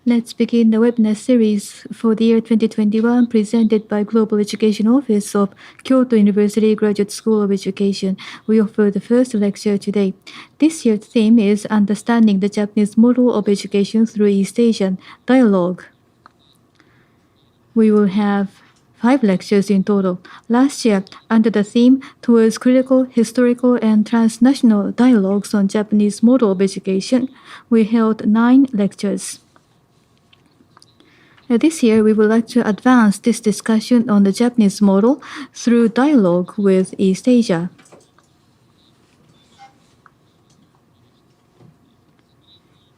Let's begin the webinar series for the year 2021 presented by Global Education Office of Kyoto University Graduate School of Education. We offer the first lecture today. This year's theme is Understanding the Japanese Model of Education through East Asian Dialogue. We will have 5 lectures in total. Last year, under the theme Towards Critical, Historical, and Transnational Dialogues on Japanese Model of Education, we held 9 lectures. This year, we would like to advance this discussion on the Japanese model through dialogue with East Asia.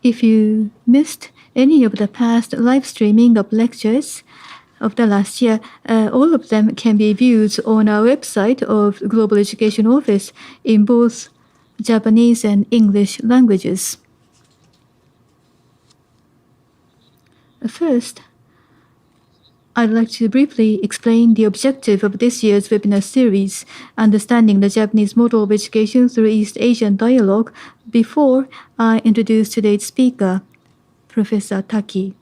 If you missed any of the past live streaming of lectures of the last year, all of them can be viewed on our website of Global Education Office in both Japanese and English languages. First, I'd like to briefly explain the objective of this year's webinar series, Understanding the Japanese Model of Education through East Asian Dialogue, before I introduce today's speaker, Professor Taki.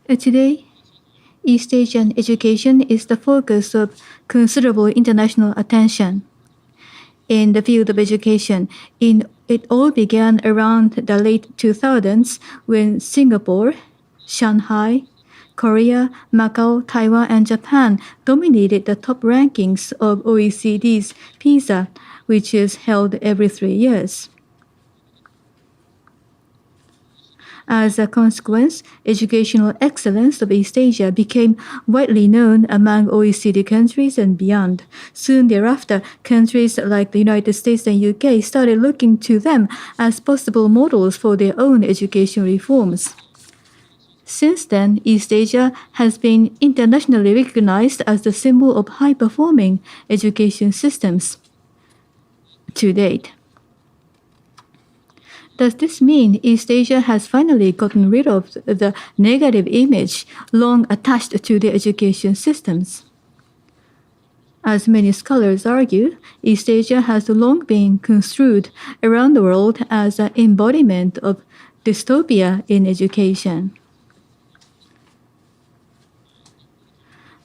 Today, East Asian education is the focus of considerable international attention. In the field of education, it all began around the late 2000s when Singapore, Shanghai, Korea, Macau, Taiwan, and Japan dominated the top rankings of OECD's PISA, which is held every 3 years. As a consequence, educational excellence of East Asia became widely known among OECD countries and beyond. Soon thereafter, countries like the United States and UK started looking to them as possible models for their own education reforms. Since then, East Asia has been internationally recognized as the symbol of high-performing education systems to date. Does this mean East Asia has finally gotten rid of the negative image long attached to the education systems? As many scholars argue, East Asia has long been construed around the world as an embodiment of dystopia in education.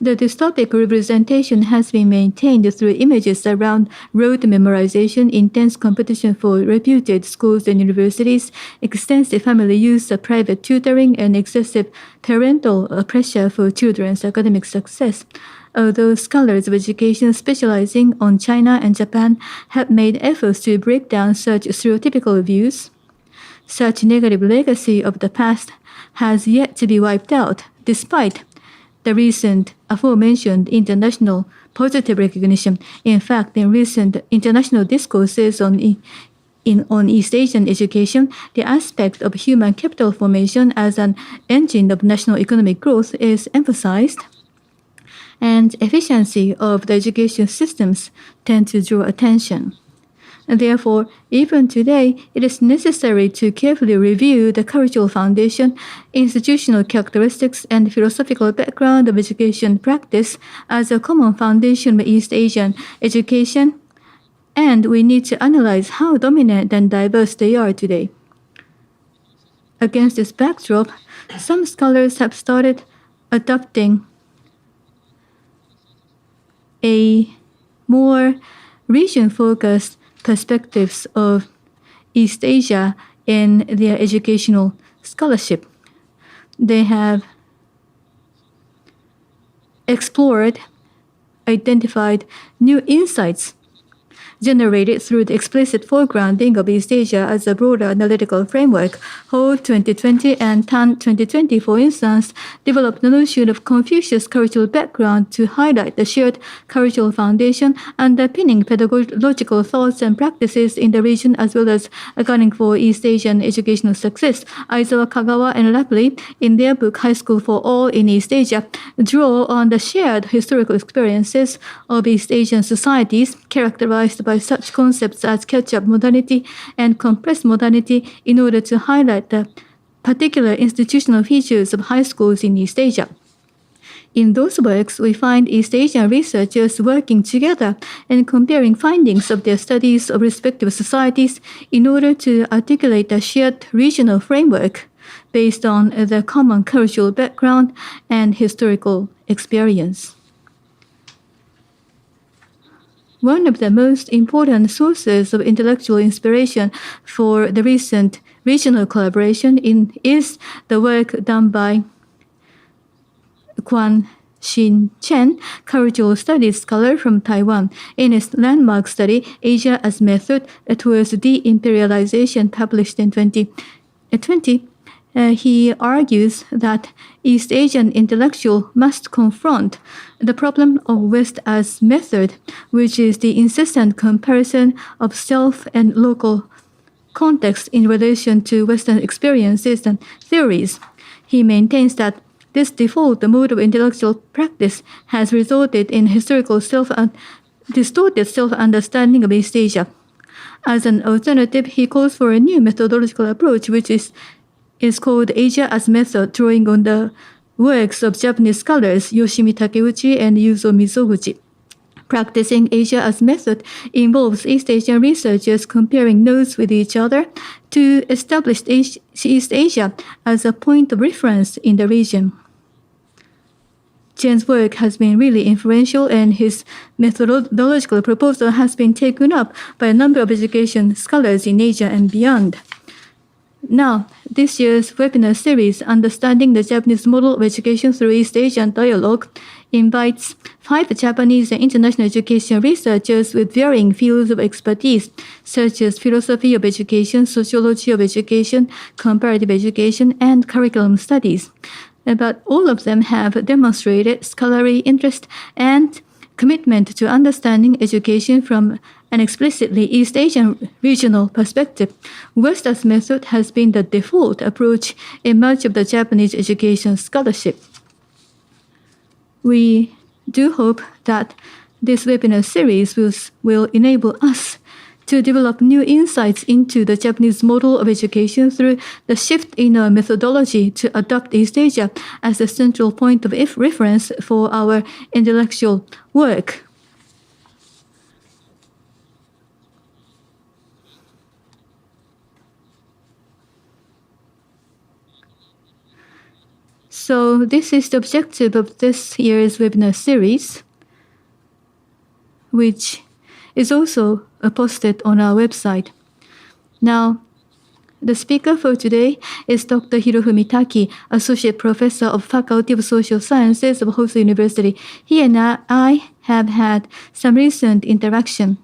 The dystopic representation has been maintained through images around rote memorization, intense competition for reputed schools and universities, extensive family use of private tutoring, and excessive parental pressure for children's academic success. Although scholars of education specializing on China and Japan have made efforts to break down such stereotypical views, such negative legacy of the past has yet to be wiped out, despite the recent aforementioned international positive recognition. In fact, in recent international discourses on East Asian education, the aspect of human capital formation as an engine of national economic growth is emphasized, and efficiency of the education systems tend to draw attention. And therefore, even today, it is necessary to carefully review the cultural foundation, institutional characteristics, and philosophical background of education practice as a common foundation of East Asian education, and we need to analyze how dominant and diverse they are today. Against this backdrop, some scholars have started adopting a more region-focused perspectives of East Asia in their educational scholarship. They have explored, identified new insights generated through the explicit foregrounding of East Asia as a broader analytical framework. Ho 2020 and Tan 2020, for instance, developed the notion of Confucius cultural background to highlight the shared cultural foundation underpinning pedagogical thoughts and practices in the region, as well as accounting for East Asian educational success. Aizawa, Kagawa, and Rapley, in their book High School for All in East Asia, draw on the shared historical experiences of East Asian societies characterized by such concepts as catch-up modernity and compressed modernity in order to highlight the particular institutional features of high schools in East Asia. In those works, we find East Asian researchers working together and comparing findings of their studies of respective societies in order to articulate a shared regional framework based on the common cultural background and historical experience. One of the most important sources of intellectual inspiration for the recent regional collaboration is the work done by Quan Xin Chen, cultural studies scholar from Taiwan, in his landmark study, Asia as Method Towards De-Imperialization, published in 2020. He argues that East Asian intellectual must confront the problem of West as method, which is the incessant comparison of self and local context in relation to Western experiences and theories. He maintains that this default mode of intellectual practice has resulted in distorted self-understanding of East Asia. As an alternative, he calls for a new methodological approach, which is called Asia as Method, drawing on the works of Japanese scholars Yoshimi Takeuchi and Yuzo Mizoguchi. Practicing Asia as Method involves East Asian researchers comparing notes with each other to establish East Asia as a point of reference in the region. Chen's work has been really influential, and his methodological proposal has been taken up by a number of education scholars in Asia and beyond. Now, this year's webinar series, Understanding the Japanese Model of Education Through East Asian Dialogue, invites 5 Japanese and international education researchers with varying fields of expertise, such as philosophy of education, sociology of education, comparative education, and curriculum studies. But all of them have demonstrated scholarly interest and commitment to understanding education from an explicitly East Asian regional perspective. West as Method has been the default approach in much of the Japanese education scholarship. We do hope that this webinar series will enable us to develop new insights into the Japanese model of education through the shift in our methodology to adopt East Asia as a central point of reference for our intellectual work. So this is the objective of this year's webinar series, which is also posted on our website. Now, the speaker for today is Dr. Hirofumi Taki, Associate Professor of Faculty of Social Sciences of Hosei University. He and I have had some recent interaction.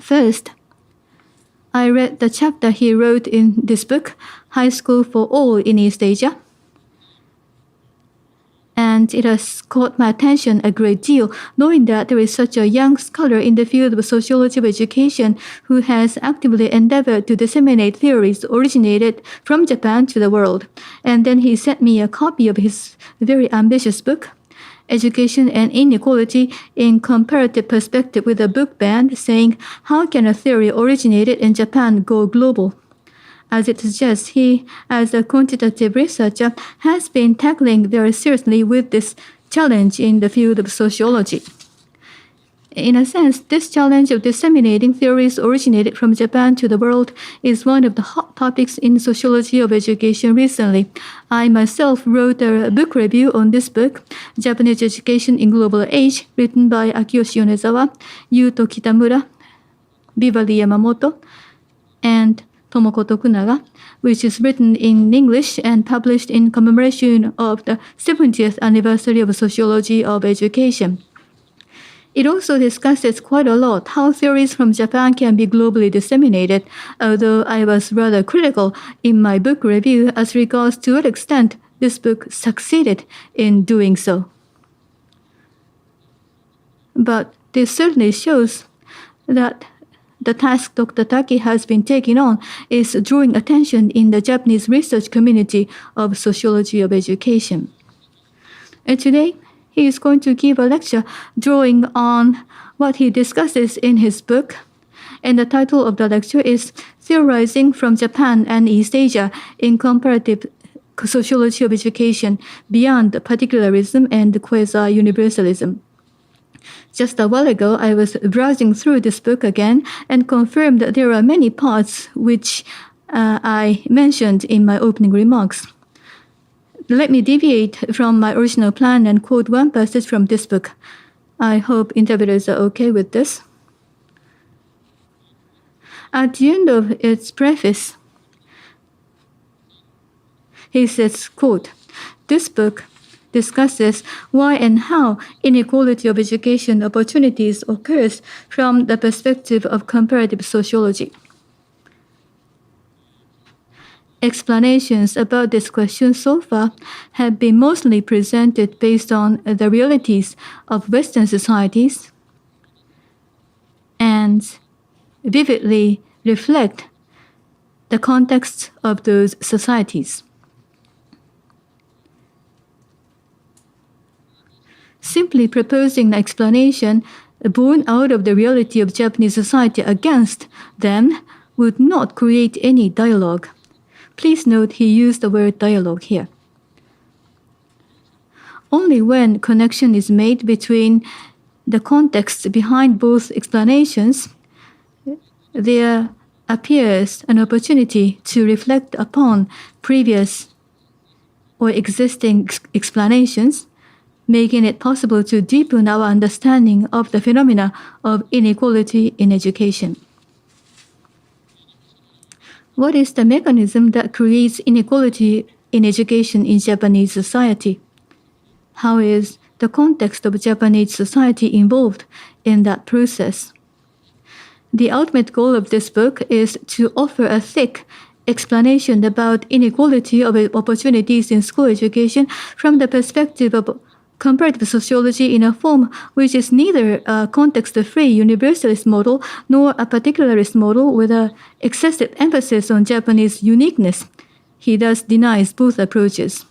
First, I read the chapter he wrote in this book, High School for All in East Asia. And it has caught my attention a great deal, knowing that there is such a young scholar in the field of sociology of education who has actively endeavored to disseminate theories originated from Japan to the world. And then he sent me a copy of his very ambitious book, Education and Inequality in Comparative Perspective, with a book band saying, "How can a theory originated in Japan go global?" As it suggests, he, as a quantitative researcher, has been tackling very seriously with this challenge in the field of sociology. In a sense, this challenge of disseminating theories originated from Japan to the world is one of the hot topics in sociology of education recently. I myself wrote a book review on this book, Japanese Education in Global Age, written by Akiyoshi Yonezawa, Yuto Kitamura, Beverly Yamamoto, and Tomoko Tokunaga, which is written in English and published in commemoration of the 70th anniversary of sociology of education. It also discusses quite a lot how theories from Japan can be globally disseminated, although I was rather critical in my book review as regards to what extent this book succeeded in doing so. But this certainly shows that the task Dr. Taki has been taking on is drawing attention in the Japanese research community of sociology of education. And today, he is going to give a lecture drawing on what he discusses in his book. And the title of the lecture is Theorizing from Japan and East Asia in Comparative sociology of education beyond particularism and quasi-universalism. Just a while ago, I was browsing through this book again and confirmed that there are many parts which I mentioned in my opening remarks. Let me deviate from my original plan and quote one passage from this book. I hope interpreters are okay with this. At the end of its preface, he says, quote, "This book discusses why and how inequality of education opportunities occurs from the perspective of comparative sociology. Explanations about this question so far have been mostly presented based on the realities of Western societies and vividly reflect the context of those societies. Simply proposing an explanation born out of the reality of Japanese society against them would not create any dialogue." Please note he used the word dialogue here. Only when connection is made between the context behind both explanations, there appears an opportunity to reflect upon previous or existing explanations, making it possible to deepen our understanding of the phenomena of inequality in education. What is the mechanism that creates inequality in education in Japanese society? How is the context of Japanese society involved in that process? The ultimate goal of this book is to offer a thick explanation about inequality of opportunities in school education from the perspective of comparative sociology in a form which is neither a context-free universalist model nor a particularist model with an excessive emphasis on Japanese uniqueness. He thus denies both approaches.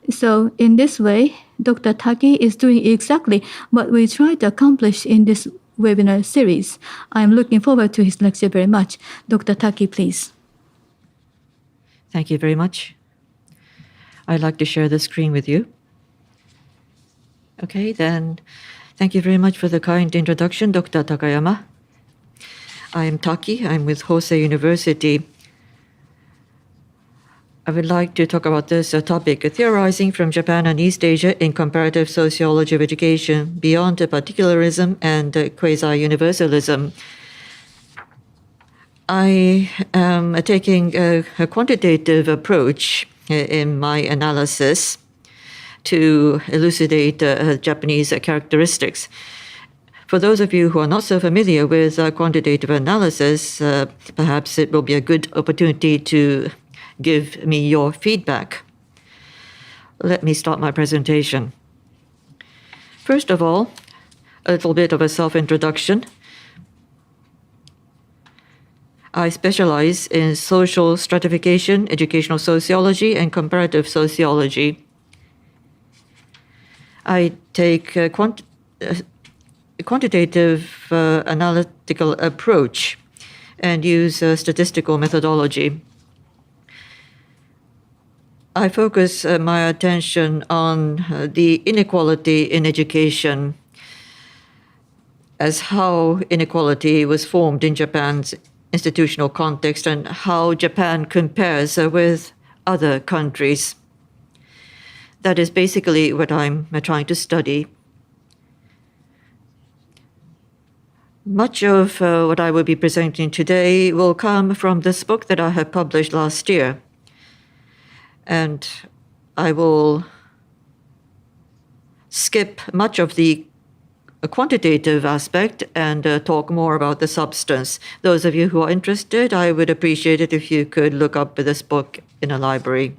So in this way, Dr. Taki is doing exactly what we try to accomplish in this webinar series. I am looking forward to his lecture very much. Dr. Taki, please. Thank you very much. I'd like to share the screen with you. Okay, then thank you very much for the kind introduction, Dr. Takayama. I am Taki. I'm with Hosei University. I would like to talk about this topic, theorizing from Japan and East Asia in comparative sociology of education beyond particularism and quasi-universalism. I am taking a quantitative approach in my analysis to elucidate Japanese characteristics. For those of you who are not so familiar with quantitative analysis, perhaps it will be a good opportunity to give me your feedback. Let me start my presentation. First of all, a little bit of a self-introduction. I specialize in social stratification, educational sociology, and comparative sociology. I take a quantitative analytical approach and use statistical methodology. I focus my attention on the inequality in education as how inequality was formed in Japan's institutional context and how Japan compares with other countries. That is basically what I'm trying to study. Much of what I will be presenting today will come from this book that I have published last year. And I will skip much of the quantitative aspect and talk more about the substance. Those of you who are interested, I would appreciate it if you could look up this book in a library.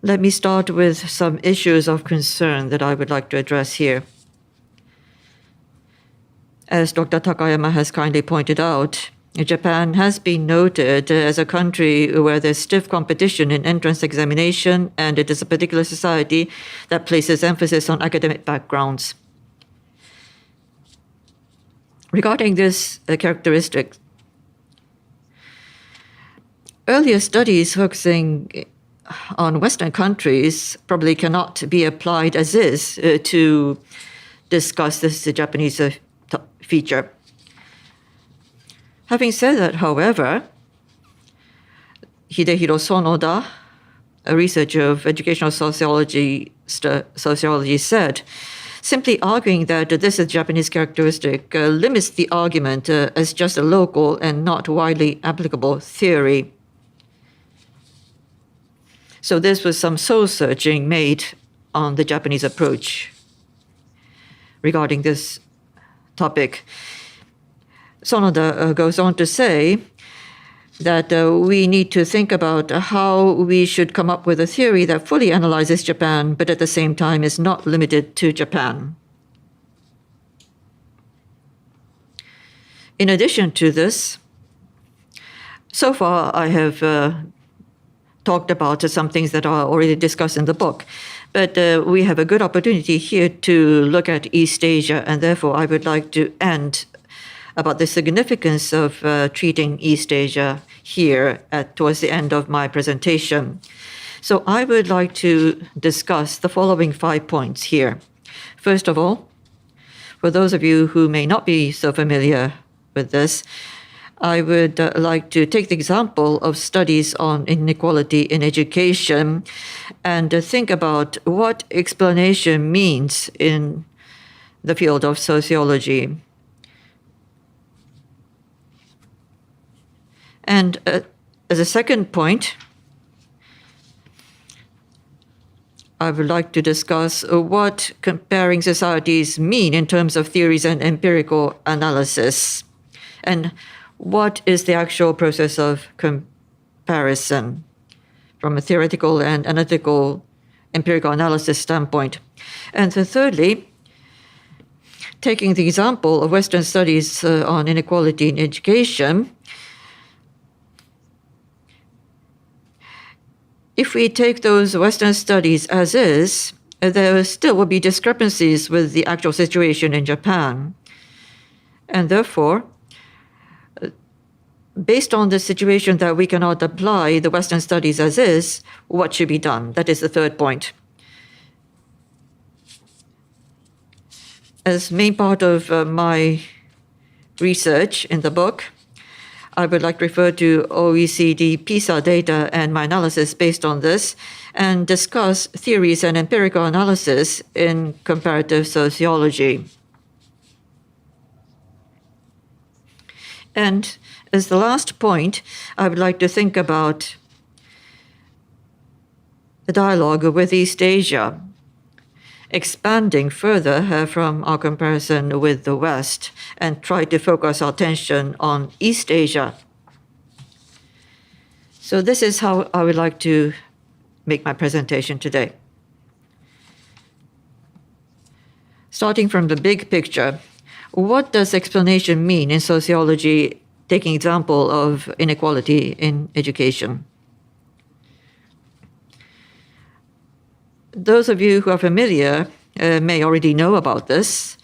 Let me start with some issues of concern that I would like to address here. As Dr. Takayama has kindly pointed out, Japan has been noted as a country where there's stiff competition in entrance examination, and it is a particular society that places emphasis on academic backgrounds. Regarding this characteristic, Earlier studies focusing on Western countries probably cannot be applied as is to discuss this Japanese feature. Having said that, however, Hidehiro Sonoda, a researcher of educational sociology, said, simply arguing that this is a Japanese characteristic limits the argument as just a local and not widely applicable theory. So this was some soul-searching made on the Japanese approach regarding this topic. Sonoda goes on to say that we need to think about how we should come up with a theory that fully analyzes Japan, but at the same time is not limited to Japan. In addition to this, so far I have talked about some things that are already discussed in the book, but we have a good opportunity here to look at East Asia, and therefore I would like to end about the significance of treating East Asia here towards the end of my presentation. So I would like to discuss the following 5 points here. First of all, for those of you who may not be so familiar with this, I would like to take the example of studies on inequality in education and think about what explanation means in the field of sociology. And as a second point, I would like to discuss what comparing societies mean in terms of theories and empirical analysis, and what is the actual process of comparison from a theoretical and analytical empirical analysis standpoint. And so thirdly, taking the example of Western studies on inequality in education, if we take those Western studies as is, there still will be discrepancies with the actual situation in Japan. And therefore, based on the situation that we cannot apply the Western studies as is, what should be done? That is the third point. As main part of my research in the book, I would like to refer to OECD PISA data and my analysis based on this, and discuss theories and empirical analysis in comparative sociology. And as the last point, I would like to think about the dialogue with East Asia, expanding further from our comparison with the West, and try to focus our attention on East Asia. So this is how I would like to make my presentation today. Starting from the big picture, what does explanation mean in sociology, taking example of inequality in education? Those of you who are familiar may already know about this,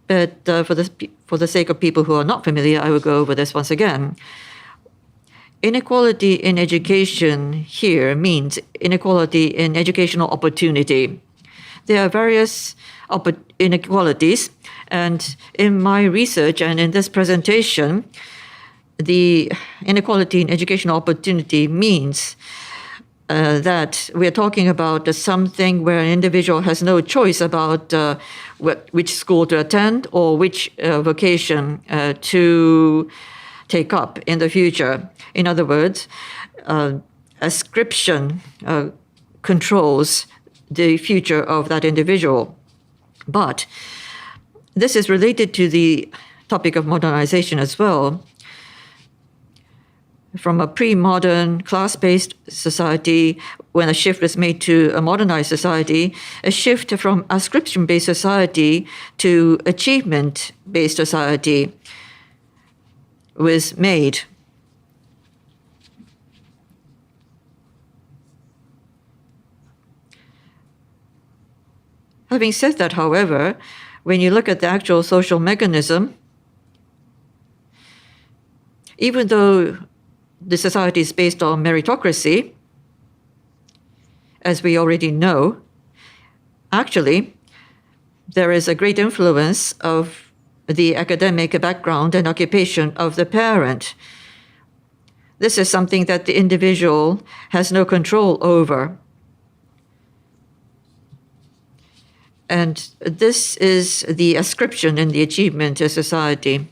but for the sake of people who are not familiar, I will go over this once again. Inequality in education here means inequality in educational opportunity. There are various inequalities, and in my research and in this presentation, the inequality in educational opportunity means that we're talking about something where an individual has no choice about which school to attend or which vocation to take up in the future. In other words, ascription controls the future of that individual. But this is related to the topic of modernization as well. From a pre-modern class-based society, when a shift was made to a modernized society, a shift from ascription-based society to achievement-based society was made. Having said that, however, when you look at the actual social mechanism, even though the society is based on meritocracy, as we already know, actually, there is a great influence of the academic background and occupation of the parent. This is something that the individual has no control over. And this is the ascription in the achievement to society.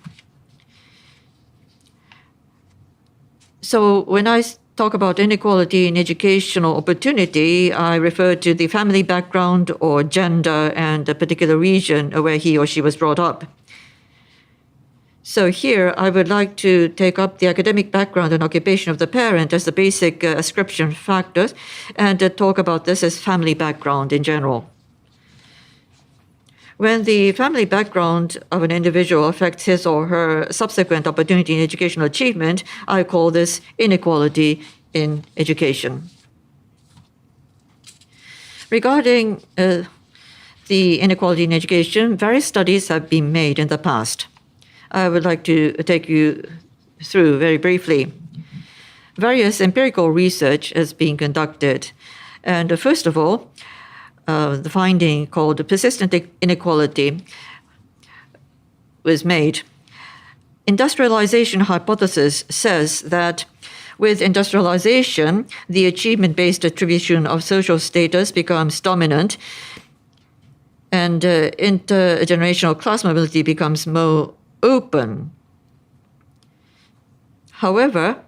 So when I talk about inequality in educational opportunity, I refer to the family background or gender and a particular region where he or she was brought up. So here, I would like to take up the academic background and occupation of the parent as the basic ascription factors and talk about this as family background in general. When the family background of an individual affects his or her subsequent opportunity in educational achievement, I call this inequality in education. Regarding the inequality in education, various studies have been made in the past. I would like to take you through very briefly. Various empirical research is being conducted. And first of all, the finding called persistent inequality was made. Industrialization hypothesis says that with industrialization, the achievement-based attribution of social status becomes dominant, and intergenerational class mobility becomes more open. However,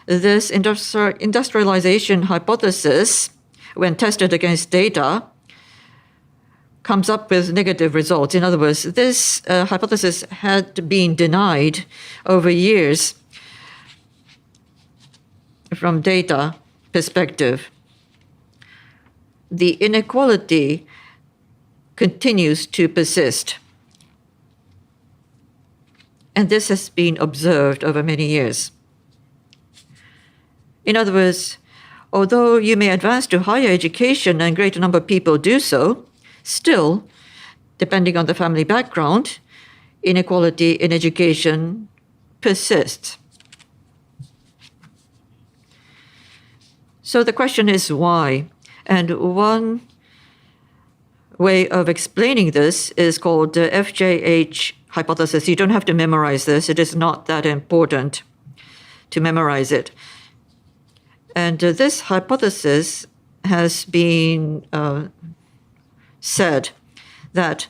this industrialization hypothesis, when tested against data, comes up with negative results. In other words, this hypothesis had been denied over years from data perspective. The inequality continues to persist. And this has been observed over many years. In other words, although you may advance to higher education and a greater number of people do so, still, depending on the family background, inequality in education persists. So the question is why? And one way of explaining this is called the FJH hypothesis. You don't have to memorize this. It is not that important to memorize it. And this hypothesis has been said that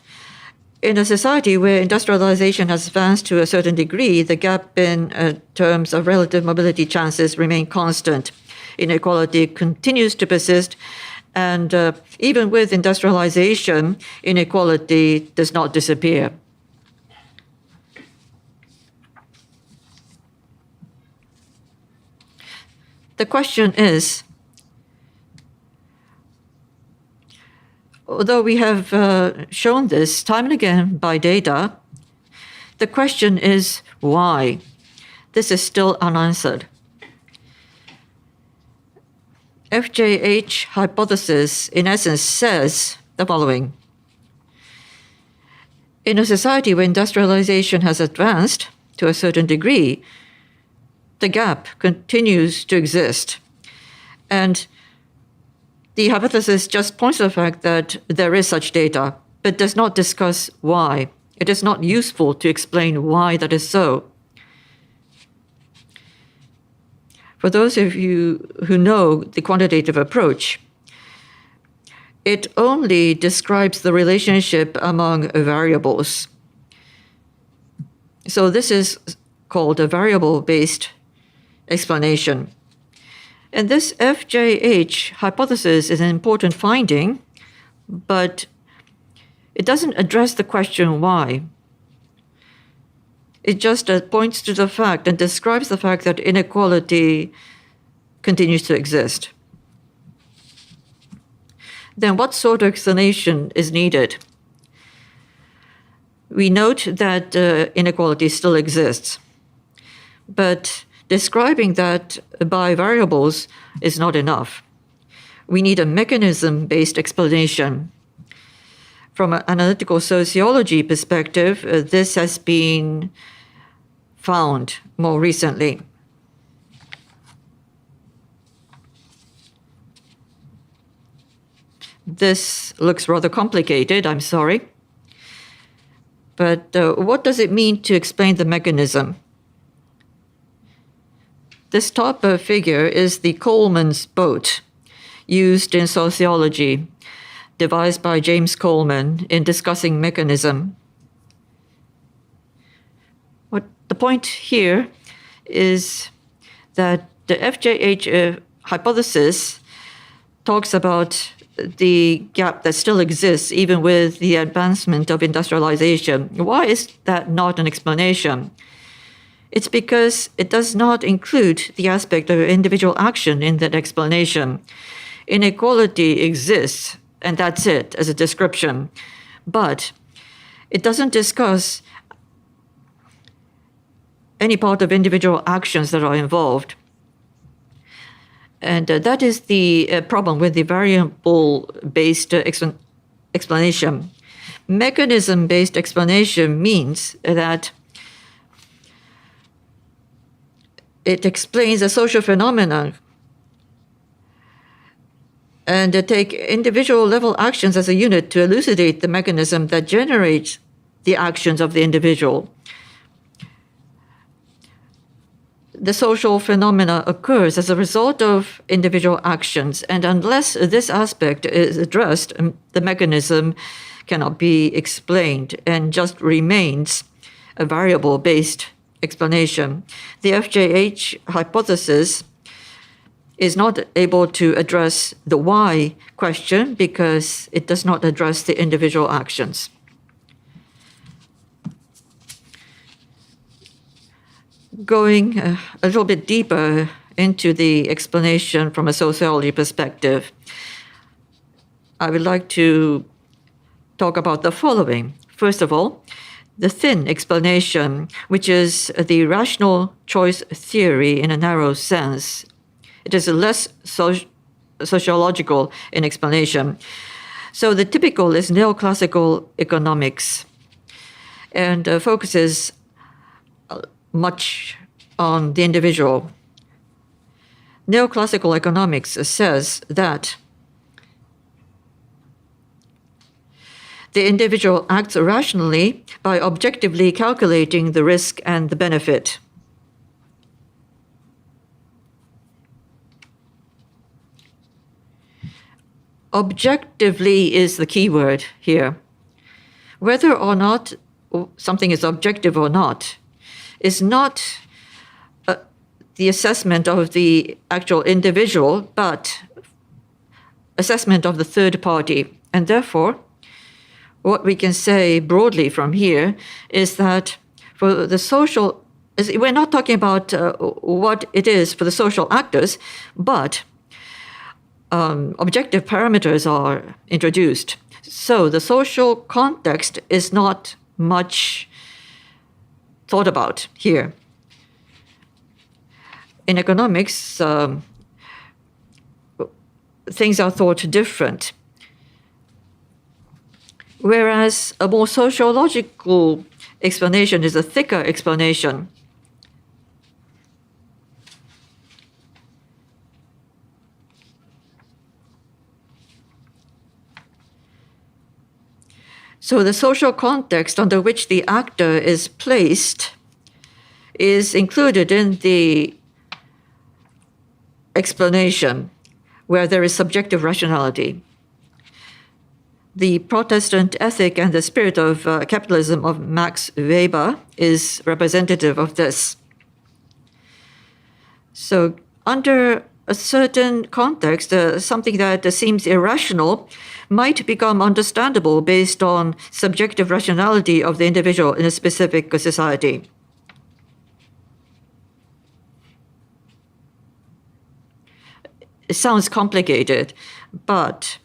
in a society where industrialization has advanced to a certain degree, the gap in terms of relative mobility chances remain constant. Inequality continues to persist, and even with industrialization, inequality does not disappear. The question is, although we have shown this time and again by data, the question is why? This is still unanswered. FJH hypothesis, in essence, says the following. In a society where industrialization has advanced to a certain degree, the gap continues to exist. And the hypothesis just points to the fact that there is such data, but does not discuss why. It is not useful to explain why that is so. For those of you who know the quantitative approach, it only describes the relationship among variables. So this is called a variable-based explanation. And this FJH hypothesis is an important finding, but it doesn't address the question why. It just points to the fact and describes the fact that inequality continues to exist. Then what sort of explanation is needed? We note that inequality still exists, but describing that by variables is not enough. We need a mechanism-based explanation. From an analytical sociology perspective, this has been found more recently. This looks rather complicated, I'm sorry. But what does it mean to explain the mechanism? This top figure is the Coleman's boat used in sociology, devised by James Coleman in discussing mechanism. The point here is that the FJH hypothesis talks about the gap that still exists even with the advancement of industrialization. Why is that not an explanation? It's because it does not include the aspect of individual action in that explanation. Inequality exists, and that's it as a description. But it doesn't discuss any part of individual actions that are involved. And that is the problem with the variable-based explanation. Mechanism-based explanation means that it explains a social phenomenon and take individual level actions as a unit to elucidate the mechanism that generates the actions of the individual. The social phenomena occurs as a result of individual actions, and unless this aspect is addressed, the mechanism cannot be explained and just remains a variable-based explanation. The FJH hypothesis is not able to address the why question because it does not address the individual actions. Going a little bit deeper into the explanation from a sociology perspective, I would like to talk about the following. First of all, the thin explanation, which is the rational choice theory in a narrow sense. It is less sociological in explanation. So the typical is neoclassical economics and focuses much on the individual. Neoclassical economics says that the individual acts rationally by objectively calculating the risk and the benefit. Objectively is the key word here. Whether or not something is objective or not is not the assessment of the actual individual, but assessment of the third party. And therefore, what we can say broadly from here is that for the social, we're not talking about what it is for the social actors, but objective parameters are introduced. So the social context is not much thought about here. In economics, things are thought different. Whereas a more sociological explanation is a thicker explanation. So the social context under which the actor is placed is included in the explanation where there is subjective rationality. The Protestant ethic and the spirit of capitalism of Max Weber is representative of this. So under a certain context, something that seems irrational might become understandable based on subjective rationality of the individual in a specific society. It sounds complicated, but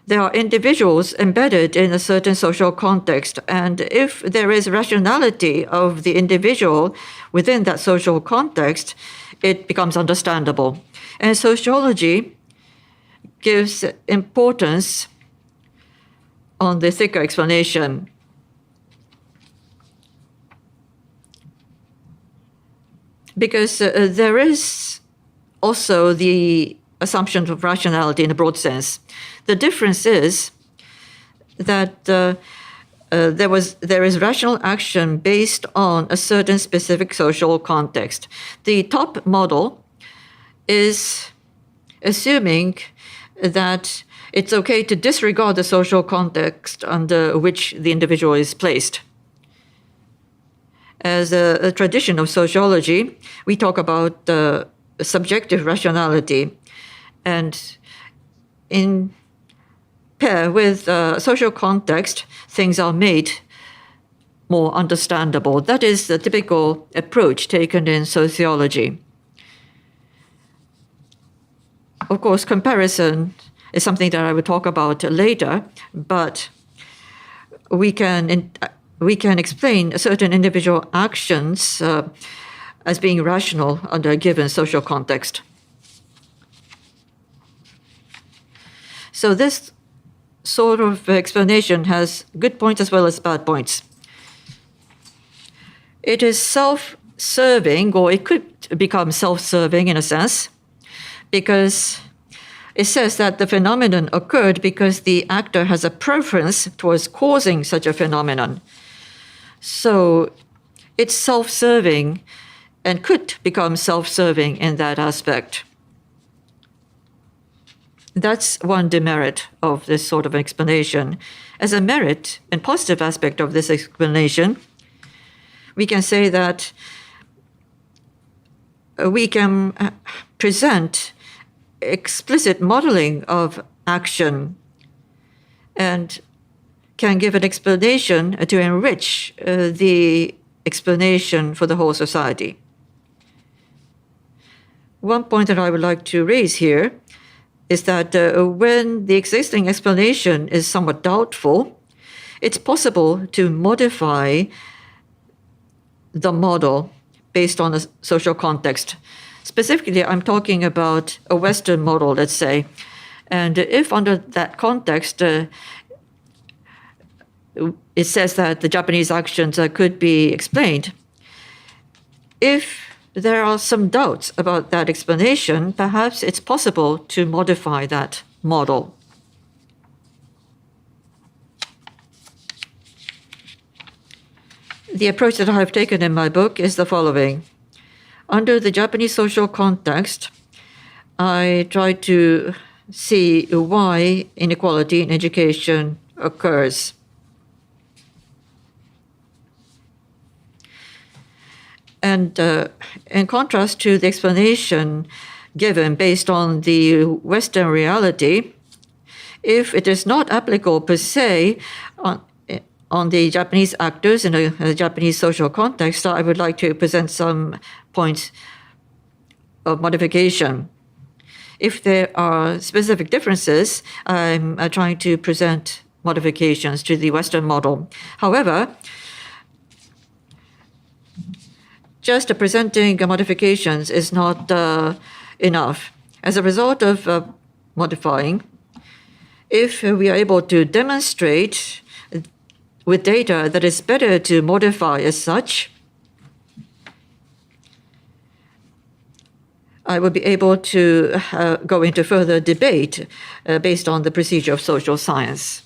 there are individuals embedded in a certain social context, and if there is rationality of the individual within that social context, it becomes understandable. And sociology gives importance on the thicker explanation. Because there is also the assumptions of rationality in a broad sense. The difference is that there is rational action based on a certain specific social context. The top model is assuming that it's okay to disregard the social context under which the individual is placed. As a tradition of sociology, we talk about subjective rationality, and in pair with social context, things are made more understandable. That is the typical approach taken in sociology. Of course, comparison is something that I will talk about later, but we can explain certain individual actions as being rational under a given social context. So this sort of explanation has good points as well as bad points. It is self-serving, or it could become self-serving in a sense, because it says that the phenomenon occurred because the actor has a preference towards causing such a phenomenon. So it's self-serving and could become self-serving in that aspect. That's one demerit of this sort of explanation. As a merit and positive aspect of this explanation, we can say that we can present explicit modeling of action and can give an explanation to enrich the explanation for the whole society. One point that I would like to raise here is that when the existing explanation is somewhat doubtful, it's possible to modify the model based on a social context. Specifically, I'm talking about a Western model, let's say. And if under that context, it says that the Japanese actions could be explained, if there are some doubts about that explanation, perhaps it's possible to modify that model. The approach that I have taken in my book is the following. Under the Japanese social context, I try to see why inequality in education occurs. And in contrast to the explanation given based on the Western reality, if it is not applicable per se on the Japanese actors in a Japanese social context, I would like to present some points of modification. If there are specific differences, I'm trying to present modifications to the Western model. However, just presenting modifications is not enough. As a result of modifying, if we are able to demonstrate with data that it's better to modify as such, I will be able to go into further debate based on the procedure of social science.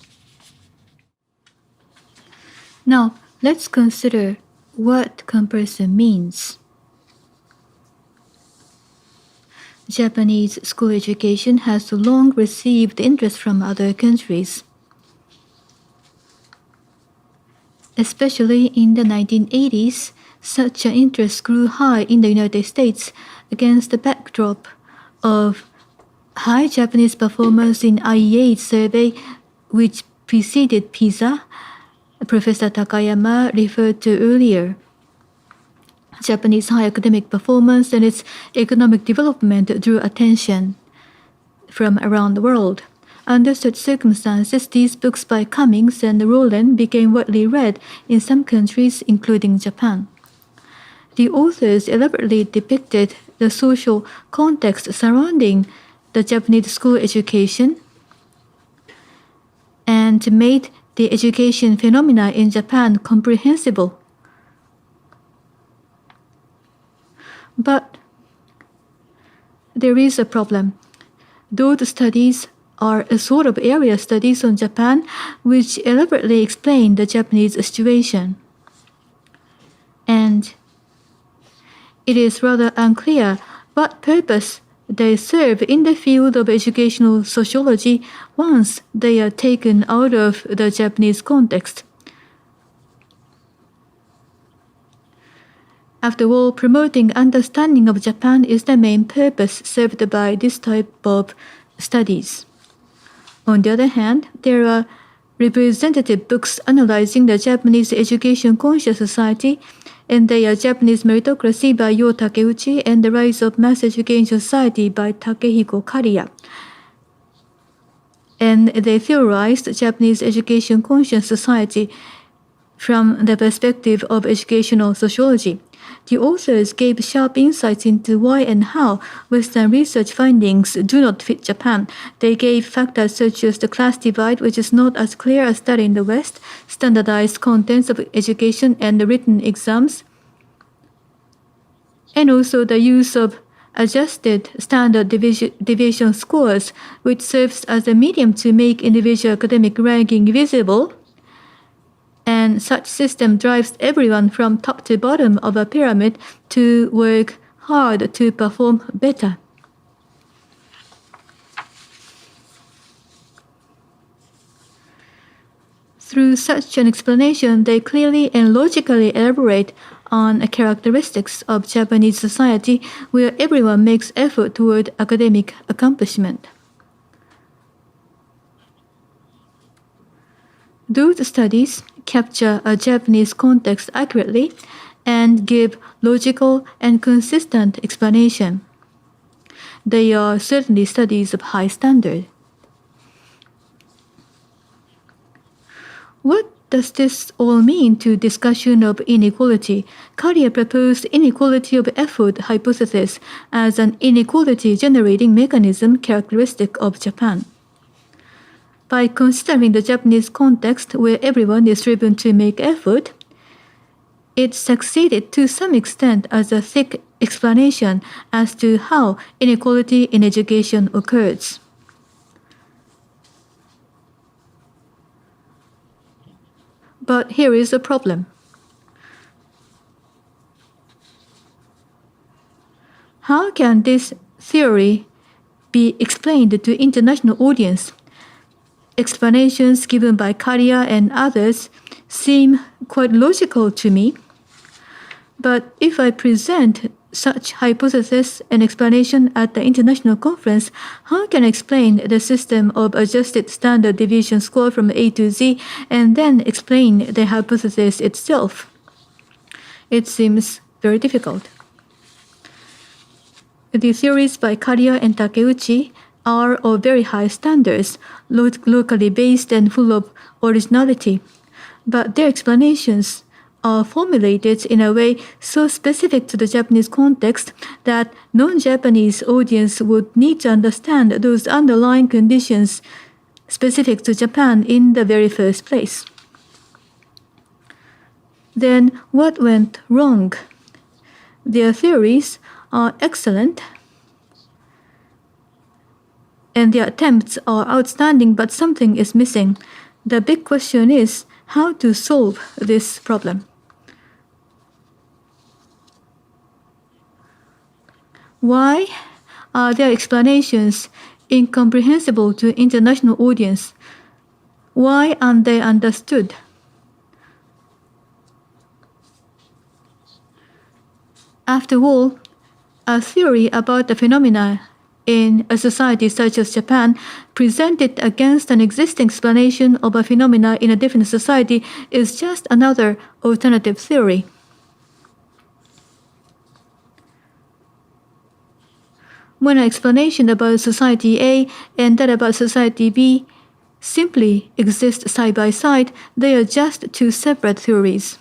Now, let's consider what comparison means. Japanese school education has long received interest from other countries. Especially in the 1980s, such an interest grew high in the United States against the backdrop of high Japanese performance in IEA's survey, which preceded PISA, Professor Takayama referred to earlier. Japanese high academic performance and its economic development drew attention from around the world. Under such circumstances, these books by Cummings and Rowland became widely read in some countries, including Japan. The authors elaborately depicted the social context surrounding the Japanese school education and made the education phenomena in Japan comprehensible. But there is a problem. Those studies are a sort of area studies on Japan which elaborately explain the Japanese situation. And it is rather unclear what purpose they serve in the field of educational sociology once they are taken out of the Japanese context. After all, promoting understanding of Japan is the main purpose served by this type of studies. On the other hand, there are representative books analyzing the Japanese education-conscious society, and they are Japanese Meritocracy by Yo Takeuchi and The Rise of Mass Education Society by Takehiko Kariya. And they theorized Japanese education-conscious society from the perspective of educational sociology. The authors gave sharp insights into why and how Western research findings do not fit Japan. They gave factors such as the class divide, which is not as clear as that in the West, standardized contents of education and the written exams, and also the use of adjusted standard deviation scores, which serves as a medium to make individual academic ranking visible. And such system drives everyone from top to bottom of a pyramid to work hard to perform better. Through such an explanation, they clearly and logically elaborate on characteristics of Japanese society where everyone makes effort toward academic accomplishment. Those studies capture a Japanese context accurately and give logical and consistent explanation. They are certainly studies of high standard. What does this all mean to discussion of inequality? Kariya proposed inequality of effort hypothesis as an inequality generating mechanism characteristic of Japan. By considering the Japanese context where everyone is driven to make effort, it succeeded to some extent as a thick explanation as to how inequality in education occurs. But here is a problem. How can this theory be explained to international audience? Explanations given by Kariya and others seem quite logical to me. But if I present such hypothesis and explanation at the international conference, how can I explain the system of adjusted standard deviation score from A to Z and then explain the hypothesis itself? It seems very difficult. The theories by Kariya and Takeuchi are of very high standards, locally based and full of originality. But their explanations are formulated in a way so specific to the Japanese context that non-Japanese audience would need to understand those underlying conditions specific to Japan in the very first place. Then what went wrong? Their theories are excellent, and their attempts are outstanding, but something is missing. The big question is how to solve this problem. Why are their explanations incomprehensible to international audience? Why aren't they understood? After all, a theory about the phenomena in a society such as Japan presented against an existing explanation of a phenomena in a different society is just another alternative theory. When an explanation about society A and that about society B simply exist side by side, they are just two separate theories.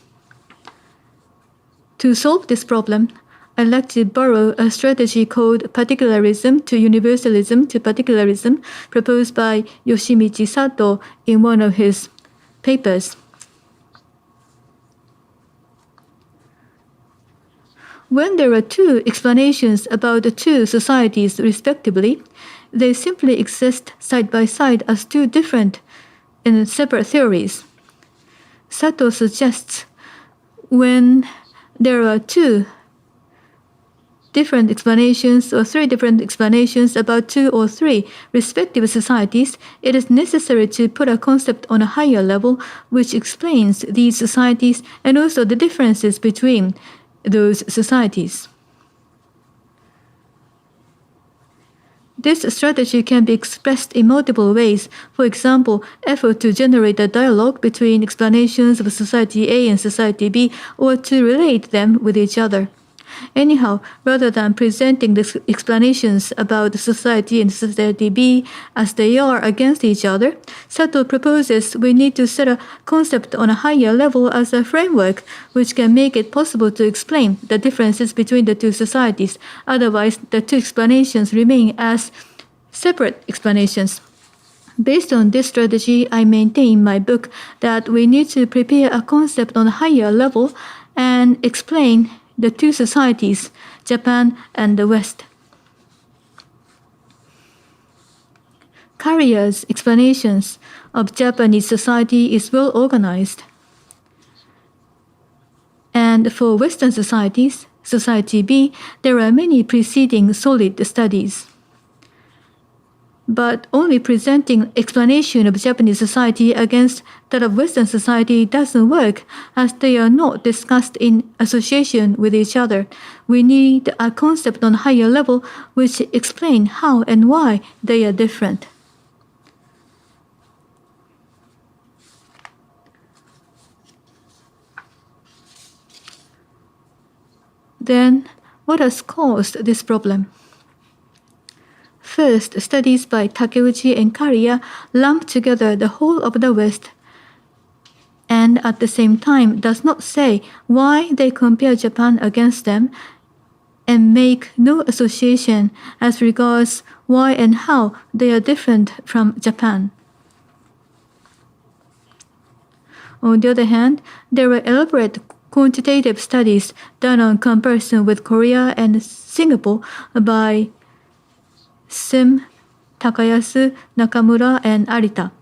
To solve this problem, I'd like to borrow a strategy called particularism to universalism to particularism proposed by Yoshimichi Sato in one of his papers. When there are two explanations about the two societies respectively, they simply exist side by side as two different and separate theories. Sato suggests when there are two different explanations or three different explanations about two or three respective societies, it is necessary to put a concept on a higher level which explains these societies and also the differences between those societies. This strategy can be expressed in multiple ways. For example, effort to generate a dialogue between explanations of society A and society B, or to relate them with each other. Anyhow, rather than presenting the explanations about society and society B as they are against each other, Sato proposes we need to set a concept on a higher level as a framework which can make it possible to explain the differences between the two societies. Otherwise, the two explanations remain as separate explanations. Based on this strategy, I maintain in my book that we need to prepare a concept on a higher level and explain the two societies, Japan and the West. Carrier's explanations of Japanese society is well organized. And for Western societies, Society B, there are many preceding solid studies. But only presenting explanation of Japanese society against that of Western society doesn't work, as they are not discussed in association with each other. We need a concept on a higher level which explain how and why they are different. Then, what has caused this problem? First, studies by Takeuchi and Carrier lump together the whole of the West and at the same time does not say why they compare Japan against them and make no association as regards why and how they are different from Japan. On the other hand, there were elaborate quantitative studies done on comparison with Korea and Singapore by Sim, Takayasu, Nakamura, and Arita.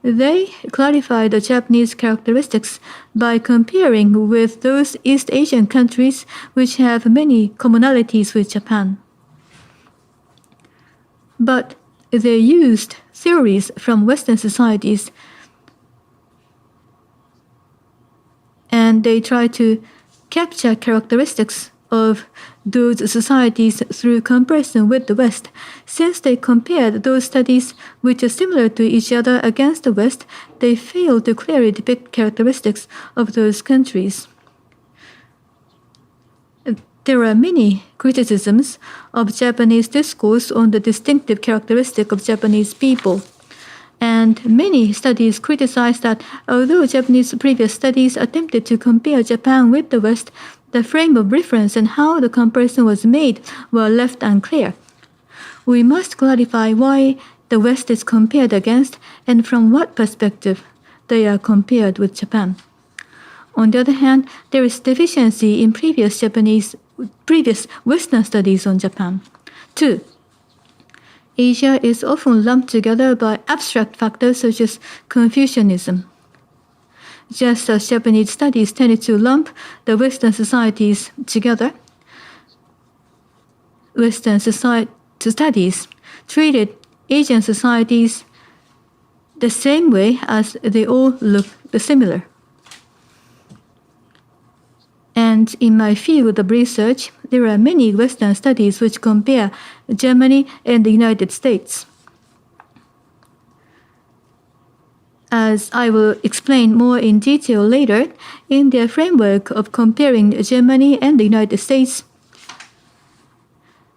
They clarified the Japanese characteristics by comparing with those East Asian countries which have many commonalities with Japan. But they used theories from Western societies and they tried to capture characteristics of those societies through comparison with the West. Since they compared those studies which are similar to each other against the West, they failed to clearly depict characteristics of those countries. There are many criticisms of Japanese discourse on the distinctive characteristic of Japanese people. And many studies criticize that although Japanese previous studies attempted to compare Japan with the West, the frame of reference and how the comparison was made were left unclear. We must clarify why the West is compared against and from what perspective they are compared with Japan. On the other hand, there is deficiency in previous Western studies on Japan. 2. Asia is often lumped together by abstract factors such as Confucianism. Just as Japanese studies tended to lump the Western societies together, Western studies treated Asian societies the same way as they all look similar. And in my field of research, there are many Western studies which compare Germany and the United States. As I will explain more in detail later, in their framework of comparing Germany and the United States,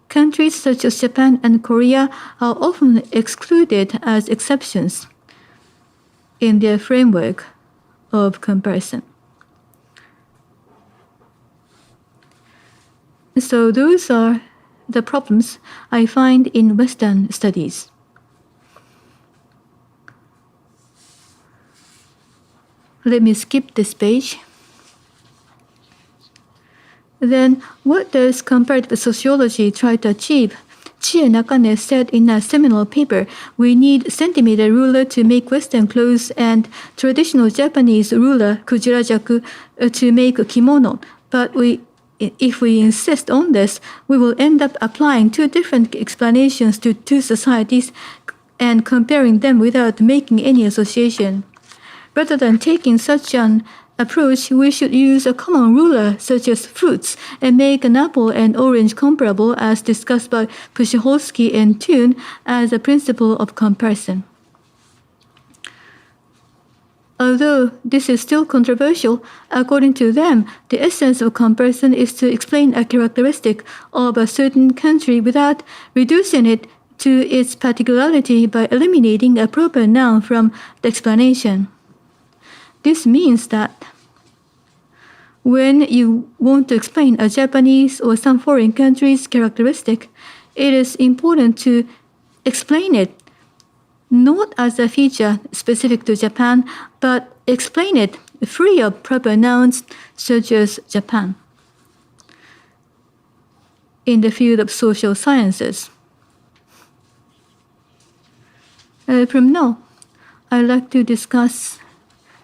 countries such as Japan and Korea are often excluded as exceptions in their framework of comparison. So those are the problems I find in Western studies. Let me skip this page. Then, what does comparative sociology try to achieve Chie Nakane said in a seminal paper, "We need centimeter ruler to make Western clothes and traditional Japanese ruler, kujirajaku, to make a kimono. But if we insist on this, we will end up applying two different explanations to two societies and comparing them without making any association. Rather than taking such an approach, we should use a common ruler such as fruits and make an apple and orange comparable as discussed by Pushehosky and Thun as a principle of comparison." Although this is still controversial, according to them, the essence of comparison is to explain a characteristic of a certain country without reducing it to its particularity by eliminating a proper noun from the explanation. This means that when you want to explain a Japanese or some foreign country's characteristic, it is important to explain it not as a feature specific to Japan, but explain it free of proper nouns such as Japan. In the field of social sciences. From now, I'd like to discuss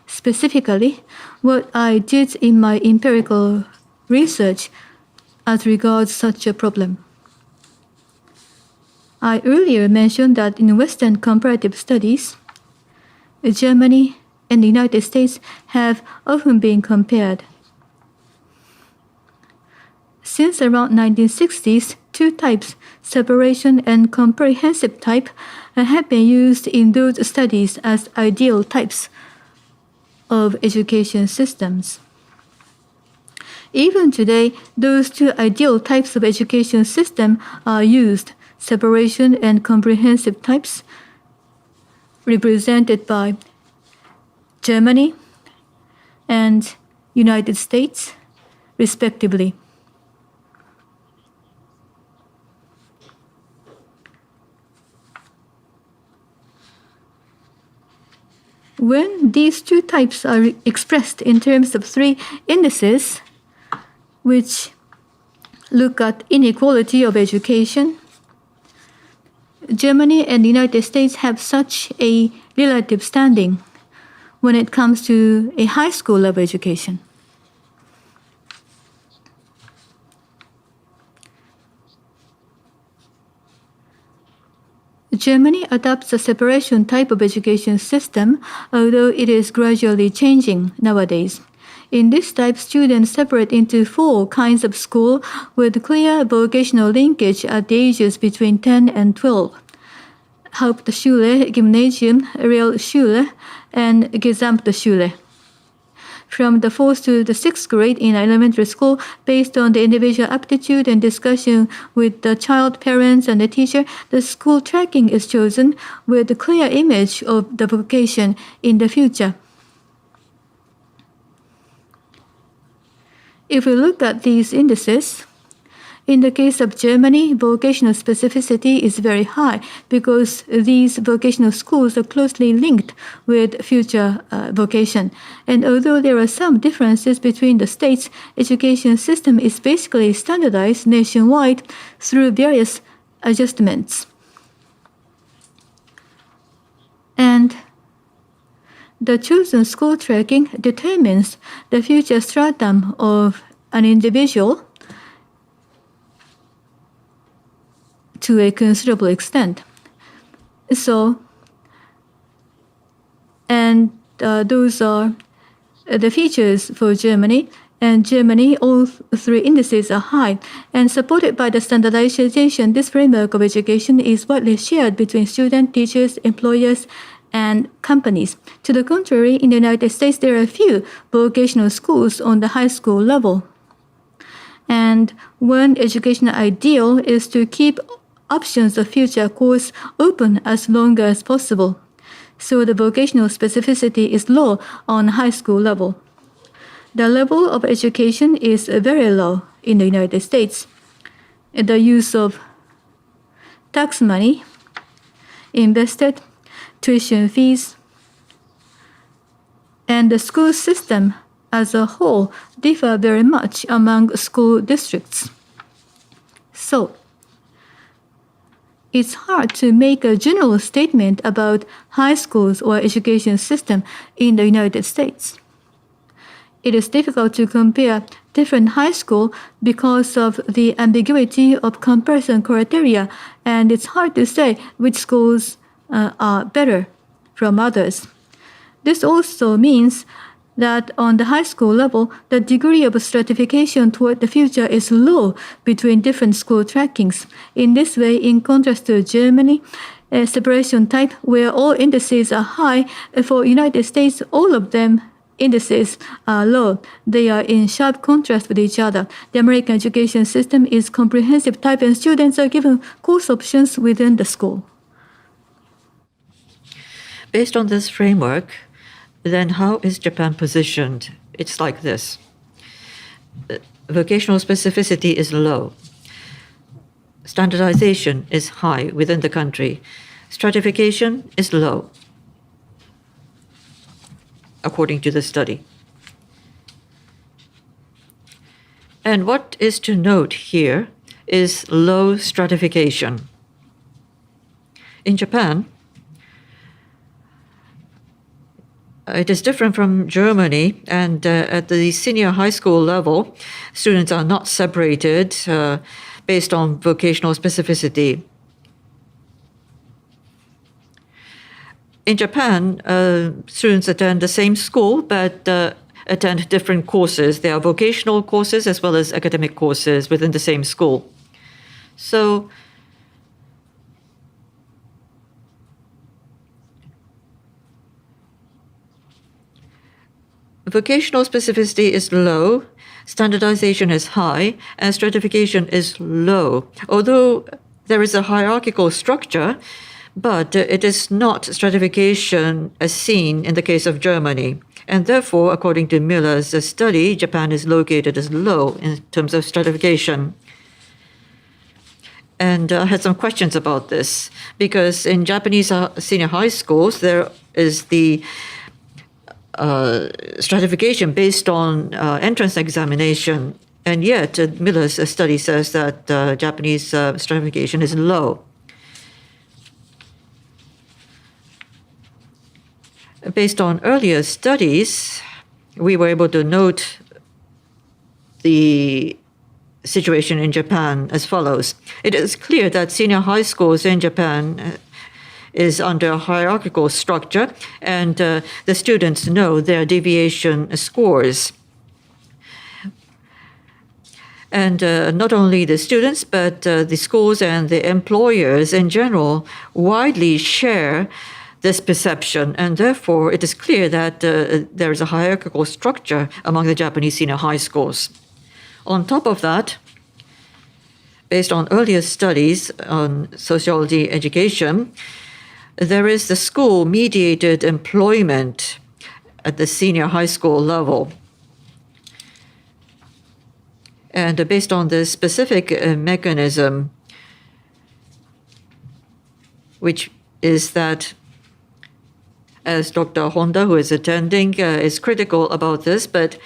specifically what I did in my empirical research as regards such a problem. I earlier mentioned that in Western comparative studies, Germany and the United States have often been compared. Since around 1960s, two types, separation and comprehensive type, have been used in those studies as ideal types of education systems. Even today, those two ideal types of education system are used, separation and comprehensive types, represented by Germany and United States, respectively. When these two types are expressed in terms of three indices, which look at inequality of education, Germany and the United States have such a relative standing when it comes to a high school level education. Germany adopts a separation type of education system, although it is gradually changing nowadays. In this type, students separate into 4 kinds of school with clear vocational linkage at the ages between 10 and 12. Hauptschule, Gymnasium, Realschule, and Gesamtschule. From the 4th to the 6th grade in elementary school, based on the individual aptitude and discussion with the child, parents, and the teacher, the school tracking is chosen with a clear image of the vocation in the future. If we look at these indices, in the case of Germany, vocational specificity is very high because these vocational schools are closely linked with future vocation. And although there are some differences between the states, education system is basically standardized nationwide through various adjustments. And the chosen school tracking determines the future stratum of an individual to a considerable extent. So, and those are the features for Germany. And Germany, all 3 indices are high. And supported by the standardization, this framework of education is widely shared between students, teachers, employers, and companies. To the contrary, in the United States, there are few vocational schools on the high school level. And one educational ideal is to keep options of future course open as long as possible. So the vocational specificity is low on high school level. The level of education is very low in the United States. The use of tax money invested, tuition fees, and the school system as a whole differ very much among school districts. So, it's hard to make a general statement about high schools or education system in the United States. It is difficult to compare different high schools because of the ambiguity of comparison criteria, and it's hard to say which schools are better from others. This also means that on the high school level, the degree of stratification toward the future is low between different school trackings. In this way, in contrast to Germany, a separation type where all indices are high, for United States, all of them indices are low. They are in sharp contrast with each other. The American education system is comprehensive type and students are given course options within the school. Based on this framework, then how is Japan positioned? It's like this. Vocational specificity is low. Standardization is high within the country. Stratification is low, according to the study. And what is to note here is low stratification. In Japan, it is different from Germany, and at the senior high school level, students are not separated based on vocational specificity. In Japan, students attend the same school but attend different courses. There are vocational courses as well as academic courses within the same school. So vocational specificity is low, standardization is high, and stratification is low. Although there is a hierarchical structure, but it is not stratification as seen in the case of Germany. And therefore, according to Miller's study, Japan is located as low in terms of stratification. And I had some questions about this, because in Japanese senior high schools, there is the stratification based on entrance examination, and yet Miller's study says that Japanese stratification is low. Based on earlier studies, we were able to note the situation in Japan as follows. It is clear that senior high schools in Japan is under a hierarchical structure, and the students know their deviation scores. And not only the students, but the schools and the employers in general widely share this perception, and therefore it is clear that there is a hierarchical structure among the Japanese senior high schools. On top of that, based on earlier studies on sociology education, there is the school-mediated employment at the senior high school level. And based on this specific mechanism, which is that, as Dr. Honda, who is attending, is critical about this, but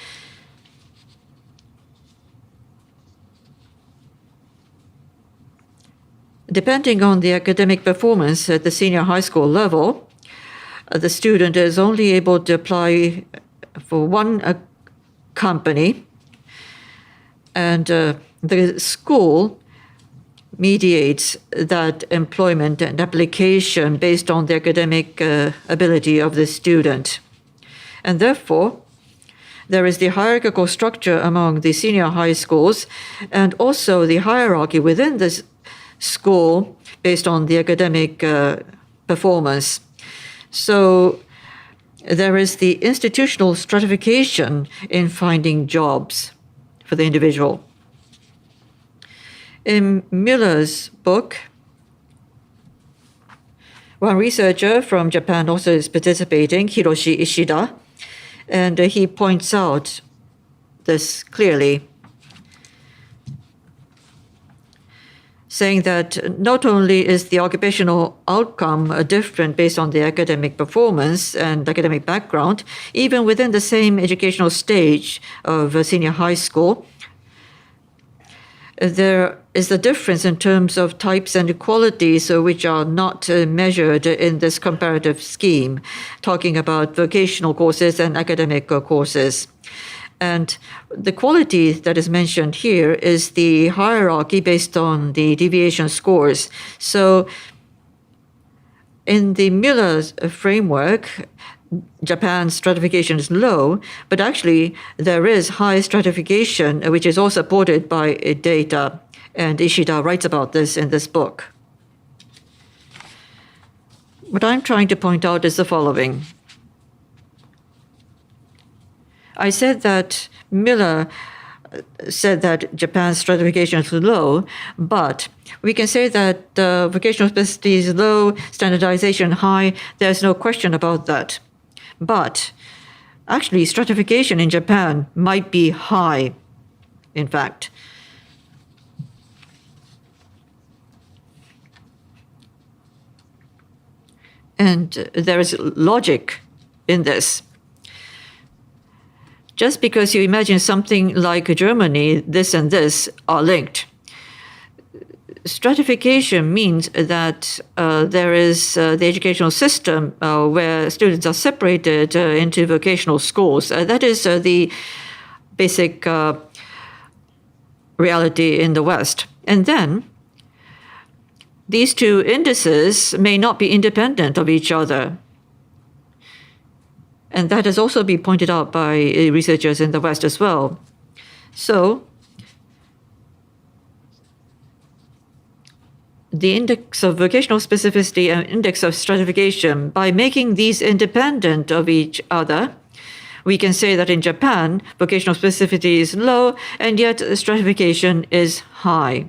depending on the academic performance at the senior high school level, the student is only able to apply for one company, and the school mediates that employment and application based on the academic ability of the student. And therefore, there is the hierarchical structure among the senior high schools, and also the hierarchy within this school based on the academic performance. So there is the institutional stratification in finding jobs for the individual. In Miller's book, one researcher from Japan also is participating, Hiroshi Ishida, and he points out this clearly, saying that not only is the occupational outcome different based on the academic performance and academic background, even within the same educational stage of senior high school, there is a difference in terms of types and qualities which are not measured in this comparative scheme, talking about vocational courses and academic courses. And the quality that is mentioned here is the hierarchy based on the deviation scores. So in the Miller's framework, Japan's stratification is low, but actually there is high stratification, which is all supported by data. And Ishida writes about this in this book. What I'm trying to point out is the following. I said that Miller said that Japan's stratification is low, but we can say that vocational specificity is low, standardization high. There's no question about that. But actually, stratification in Japan might be high, in fact. And there is logic in this. Just because you imagine something like Germany, this and this are linked. Stratification means that there is the educational system where students are separated into vocational schools. That is the basic reality in the West. And then these two indices may not be independent of each other. And that has also been pointed out by researchers in the West as well. So the index of vocational specificity and index of stratification, by making these independent of each other, we can say that in Japan, vocational specificity is low, and yet stratification is high.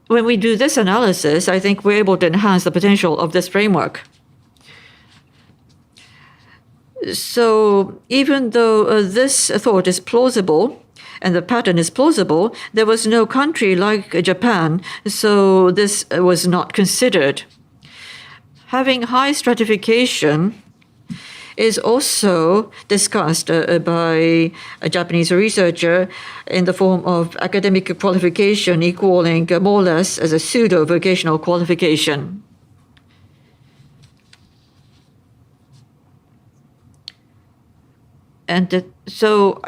When we do this analysis, I think we're able to enhance the potential of this framework. So even though this thought is plausible and the pattern is plausible, there was no country like Japan, so this was not considered. Having high stratification is also discussed by a Japanese researcher in the form of academic qualification equaling more or less as a pseudo-vocational qualification. And so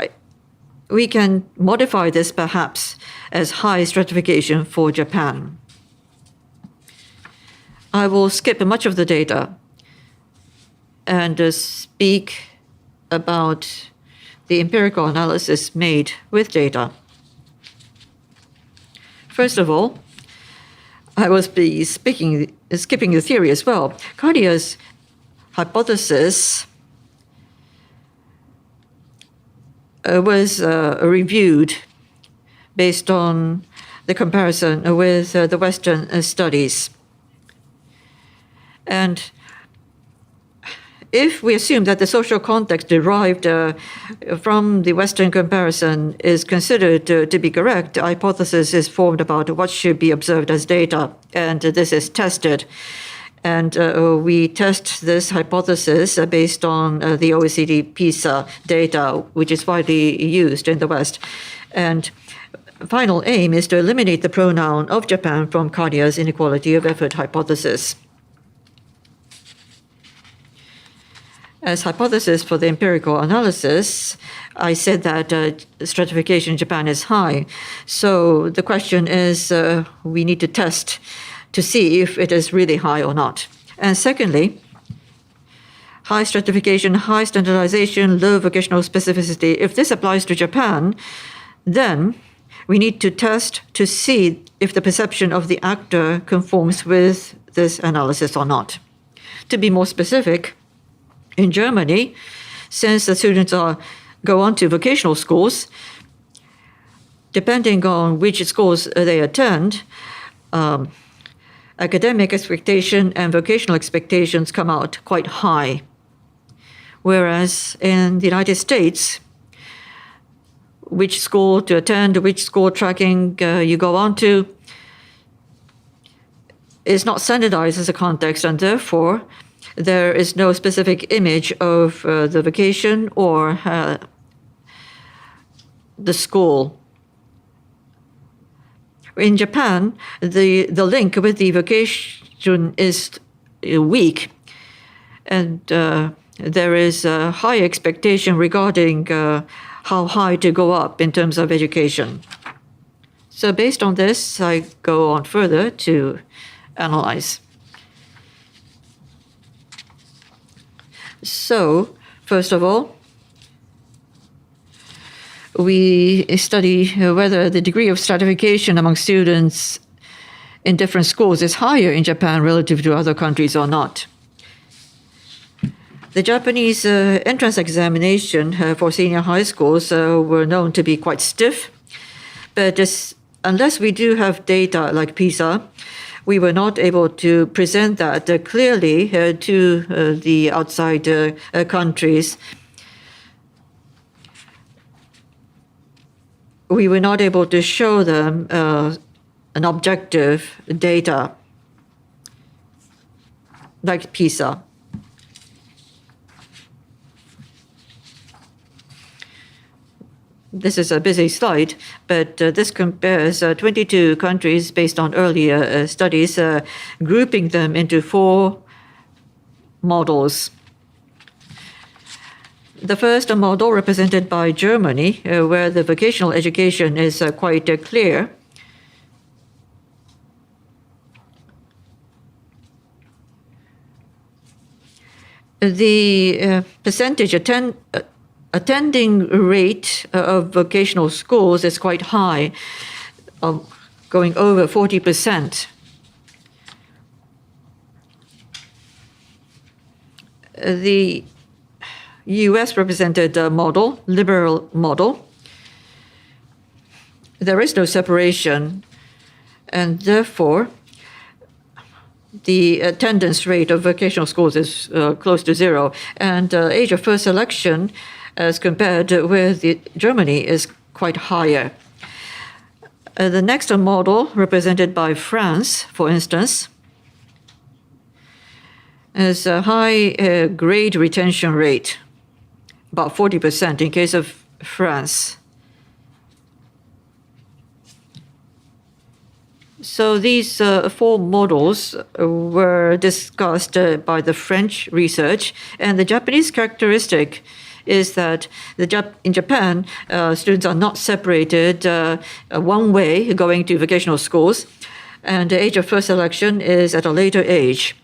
we can modify this perhaps as high stratification for Japan. I will skip much of the data and speak about the empirical analysis made with data. First of all, I will be skipping the theory as well. Cartier's hypothesis was reviewed based on the comparison with the Western studies. And if we assume that the social context derived from the Western comparison is considered to be correct, the hypothesis is formed about what should be observed as data, and this is tested. And we test this hypothesis based on the OECD PISA data, which is widely used in the West. And final aim is to eliminate the pronoun of Japan from Cartier's inequality of effort hypothesis. As hypothesis for the empirical analysis, I said that stratification in Japan is high. So the question is, we need to test to see if it is really high or not. And secondly, high stratification, high standardization, low vocational specificity. If this applies to Japan, then we need to test to see if the perception of the actor conforms with this analysis or not. To be more specific, in Germany, since the students go on to vocational schools, depending on which schools they attend, academic expectation and vocational expectations come out quite high. Whereas in the United States, which school to attend, which school tracking you go on to, is not standardized as a context, and therefore there is no specific image of the vocation or the school. In Japan, the link with the vocation is weak, and there is a high expectation regarding how high to go up in terms of education. So based on this, I go on further to analyze. So, first of all, we study whether the degree of stratification among students in different schools is higher in Japan relative to other countries or not. The Japanese entrance examination for senior high schools were known to be quite stiff, but unless we do have data like PISA, we were not able to present that clearly to the outside countries. We were not able to show them an objective data like PISA. This is a busy slide, but this compares 22 countries based on earlier studies, grouping them into 4 models. The first model represented by Germany, where the vocational education is quite clear. The percentage attending rate of vocational schools is quite high, going over 40%. The US represented model, liberal model, there is no separation, and therefore the attendance rate of vocational schools is close to 0, and age of first selection as compared with Germany is quite higher. The next model, represented by France, for instance, is a high grade retention rate, about 40% in case of France. So these 4 models were discussed by the French research, and the Japanese characteristic is that in Japan, students are not separated one way going to vocational schools, and the age of first selection is at a later age.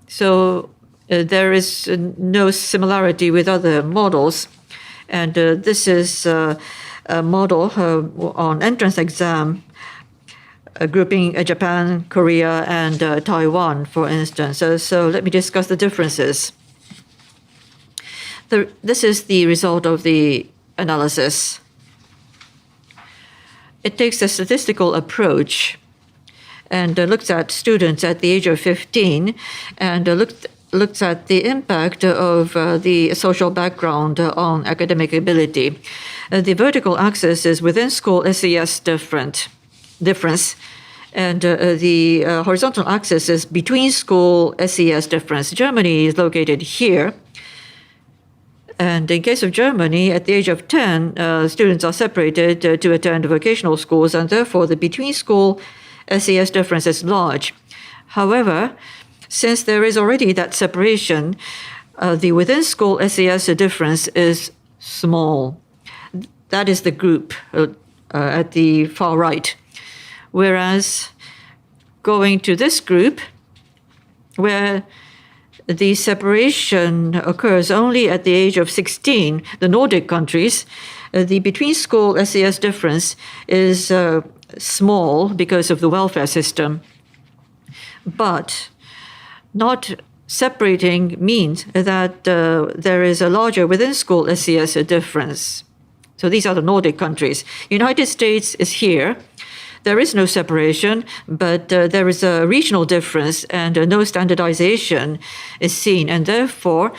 So there is no similarity with other models, and this is a model on entrance exam, grouping Japan, Korea, and Taiwan, for instance. So let me discuss the differences. This is the result of the analysis. It takes a statistical approach and looks at students at the age of 15 and looks at the impact of the social background on academic ability. The vertical axis is within school SES difference, and the horizontal axis is between school SES difference. Germany is located here. And in case of Germany, at the age of 10, students are separated to attend vocational schools, and therefore the between-school SES difference is large. However, since there is already that separation, the within-school SES difference is small. That is the group at the far right. Whereas going to this group, where the separation occurs only at the age of 16, the Nordic countries, the between-school SES difference is small because of the welfare system. But not separating means that there is a larger within-school SES difference. So these are the Nordic countries. United States is here. There is no separation, but there is a regional difference, and no standardization is seen, and therefore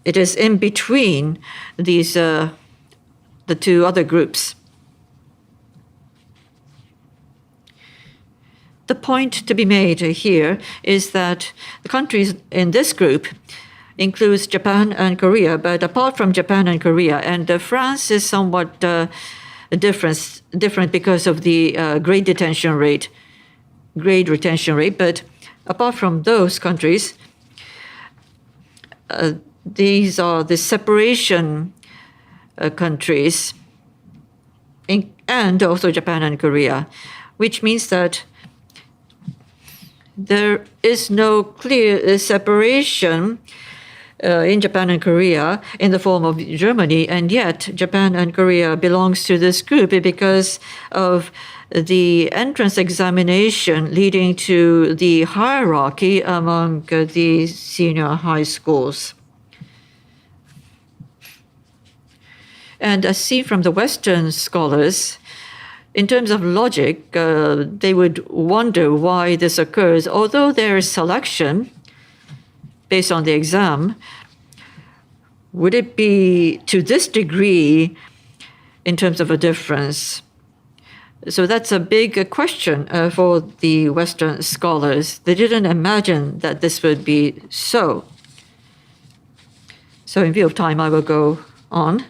it is in between these the 2 other groups. The point to be made here is that the countries in this group includes Japan and Korea, but apart from Japan and Korea, and France is somewhat different because of the grade retention rate. But apart from those countries, these are the separation countries, and also Japan and Korea, which means that there is no clear separation in Japan and Korea in the form of Germany, and yet Japan and Korea belongs to this group because of the entrance examination leading to the hierarchy among the senior high schools. And as seen from the Western scholars, in terms of logic, they would wonder why this occurs. Although there is selection based on the exam, would it be to this degree in terms of a difference? So that's a big question for the Western scholars. They didn't imagine that this would be so. So in view of time, I will go on.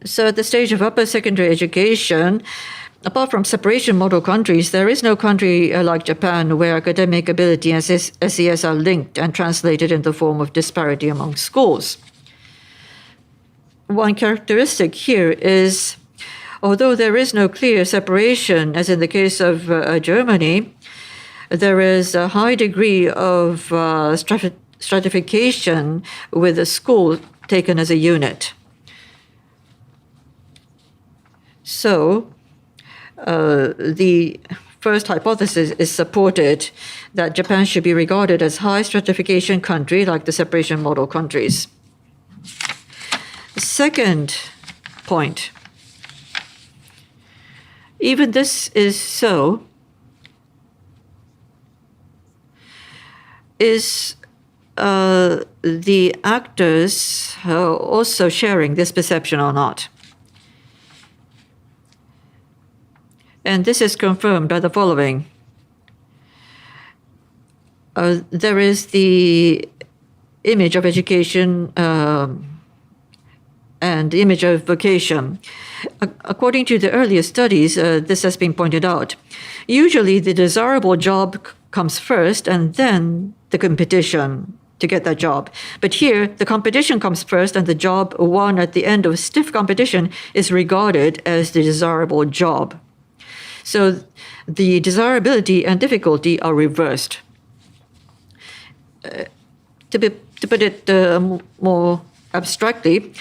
So at the stage of upper secondary education, apart from separation model countries, there is no country like Japan where academic ability and SES are linked and translated in the form of disparity among schools. One characteristic here is, although there is no clear separation, as in the case of Germany, there is a high degree of stratification with a school taken as a unit. So the first hypothesis is supported that Japan should be regarded as high stratification country like the separation model countries. The second point, even this is so, is the actors also sharing this perception or not? And this is confirmed by the following. There is the image of education and the image of vocation. According to the earlier studies, this has been pointed out. Usually the desirable job comes first and then the competition to get that job. But here, the competition comes first and the job won at the end of stiff competition is regarded as the desirable job. So the desirability and difficulty are reversed. To put it more abstractly,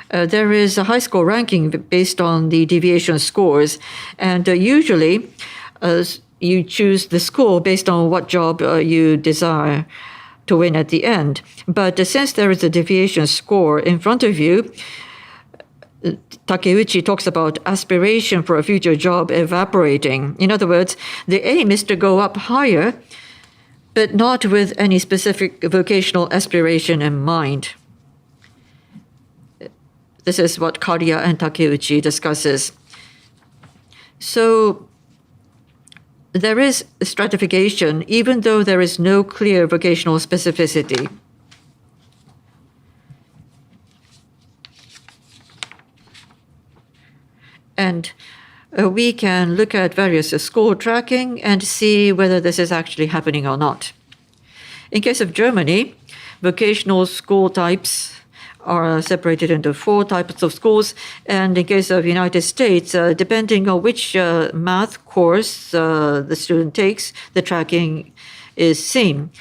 there is a high score ranking based on the deviation scores, and usually you choose the score based on what job you desire to win at the end. But since there is a deviation score in front of you, Takeuchi talks about aspiration for a future job evaporating. In other words, the aim is to go up higher, but not with any specific vocational aspiration in mind. This is what Kariya and Takeuchi discusses. So there is stratification, even though there is no clear vocational specificity. And we can look at various school tracking and see whether this is actually happening or not. In case of Germany, vocational school types are separated into 4 types of schools. And in case of United States, depending on which math course the student takes, the tracking is seen.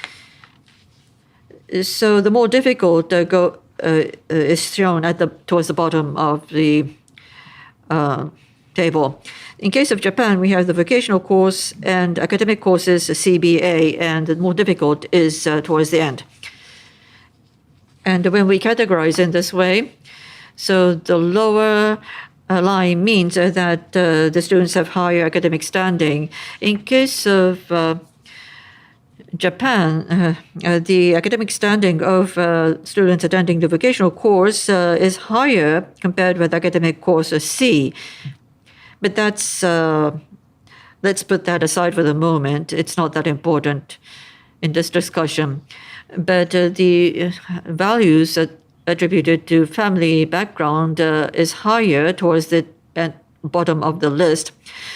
So the more difficult is shown towards the bottom of the table. In case of Japan, we have the vocational course and academic courses, CBA, and the more difficult is towards the end. And when we categorize in this way, so the lower line means that the students have higher academic standing. In case of Japan, the academic standing of students attending the vocational course is higher compared with academic course C. But that's, let's put that aside for the moment. It's not that important in this discussion. But the values attributed to family background is higher towards the bottom of the list.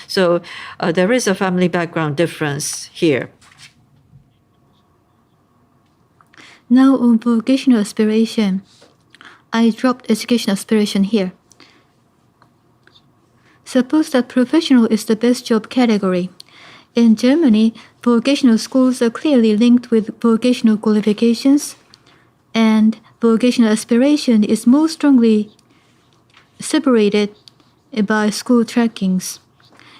So there is a family background difference here. Now on vocational aspiration. I dropped education aspiration here. Suppose that professional is the best job category. In Germany, vocational schools are clearly linked with vocational qualifications, and vocational aspiration is more strongly separated by school trackings.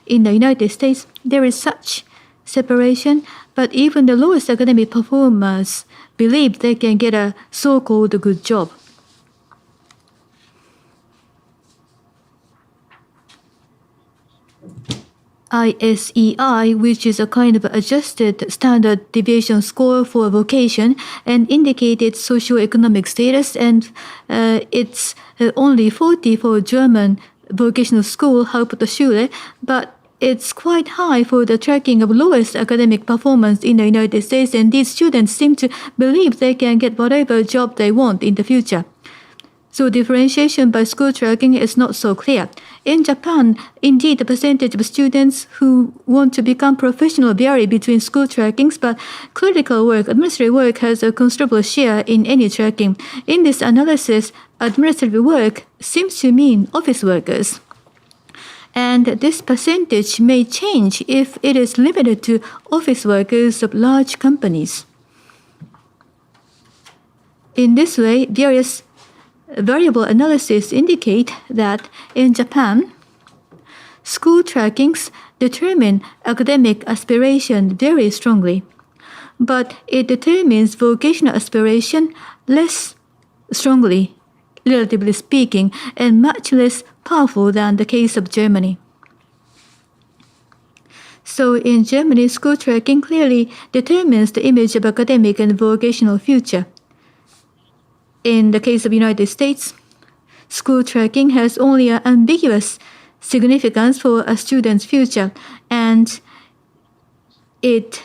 In the United States, there is such separation, but even the lowest academic performers believe they can get a so-called good job. ISEI, which is a kind of adjusted standard deviation score for vocation and indicated socioeconomic status, and it's only 40 for German vocational school Hauptschule, but it's quite high for the tracking of lowest academic performance in the United States, and these students seem to believe they can get whatever job they want in the future. So differentiation by school tracking is not so clear. In Japan, indeed, the percentage of students who want to become professional vary between school trackings, but clerical work, administrative work has a considerable share in any tracking. In this analysis, administrative work seems to mean office workers. And this percentage may change if it is limited to office workers of large companies. In this way, various variable analysis indicate that in Japan, school trackings determine academic aspiration very strongly, but it determines vocational aspiration less strongly, relatively speaking, and much less powerful than the case of Germany. So in Germany, school tracking clearly determines the image of academic and vocational future. In the case of the United States, school tracking has only an ambiguous significance for a student's future, and it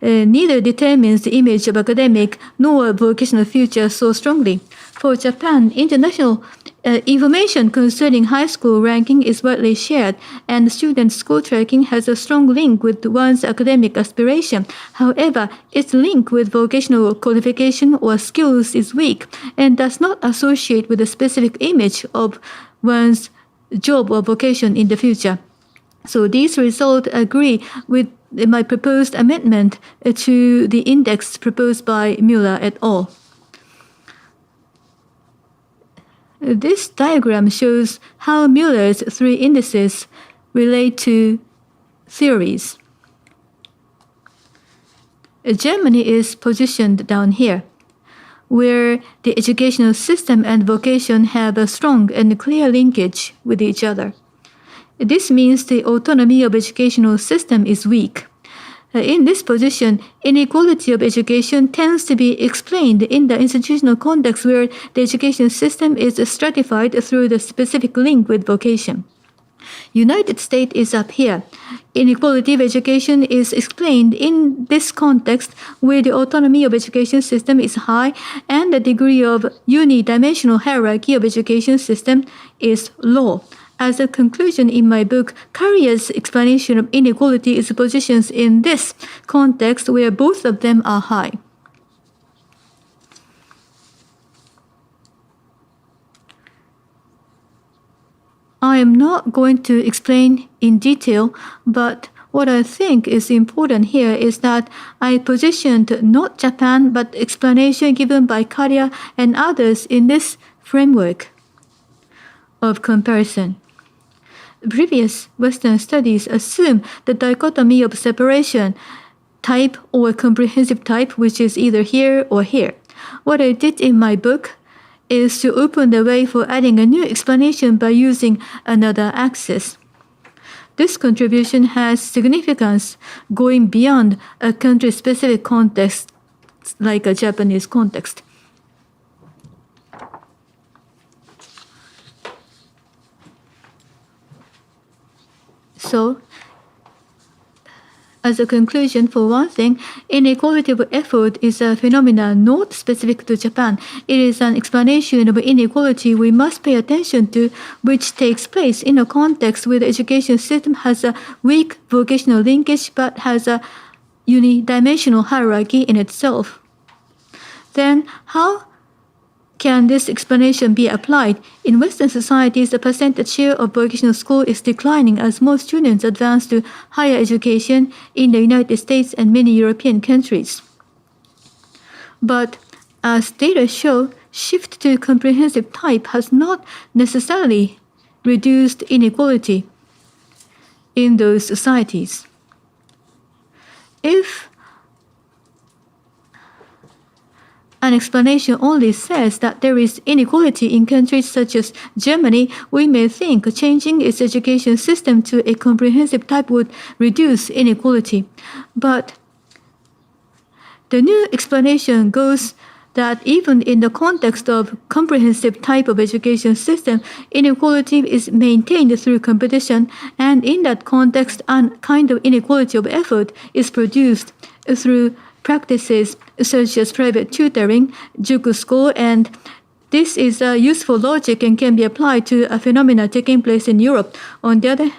neither determines the image of academic nor vocational future so strongly. For Japan, international information concerning high school ranking is widely shared, and student school tracking has a strong link with one's academic aspiration. However, its link with vocational qualification or skills is weak and does not associate with a specific image of one's job or vocation in the future. So these results agree with my proposed amendment to the index proposed by Mueller et al. This diagram shows how Mueller's three indices relate to theories. Germany is positioned down here, where the educational system and vocation have a strong and clear linkage with each other. This means the autonomy of educational system is weak. In this position, inequality of education tends to be explained in the institutional context where the education system is stratified through the specific link with vocation. United States is up here. Inequality of education is explained in this context where the autonomy of education system is high and the degree of unidimensional hierarchy of education system is low. As a conclusion in my book, Carrier's explanation of inequality is positioned in this context where both of them are high. I am not going to explain in detail, but what I think is important here is that I positioned not Japan, but explanation given by Carrier and others in this framework of comparison. Previous Western studies assume the dichotomy of separation type or comprehensive type, which is either here or here. What I did in my book is to open the way for adding a new explanation by using another axis. This contribution has significance going beyond a country-specific context like a Japanese context. So, As a conclusion, for one thing, inequality of effort is a phenomenon not specific to Japan. It is an explanation of inequality we must pay attention to, which takes place in a context where the education system has a weak vocational linkage but has a unidimensional hierarchy in itself. Then, how can this explanation be applied? In Western societies, the percentage share of vocational school is declining as more students advance to higher education in the United States and many European countries. But as data show, shift to comprehensive type has not necessarily reduced inequality in those societies. If an explanation only says that there is inequality in countries such as Germany, we may think changing its education system to a comprehensive type would reduce inequality. But the new explanation goes that even in the context of comprehensive type of education system, inequality is maintained through competition, and in that context, a kind of inequality of effort is produced through practices such as private tutoring, juku school, and this is a useful logic and can be applied to a phenomena taking place in Europe. On the other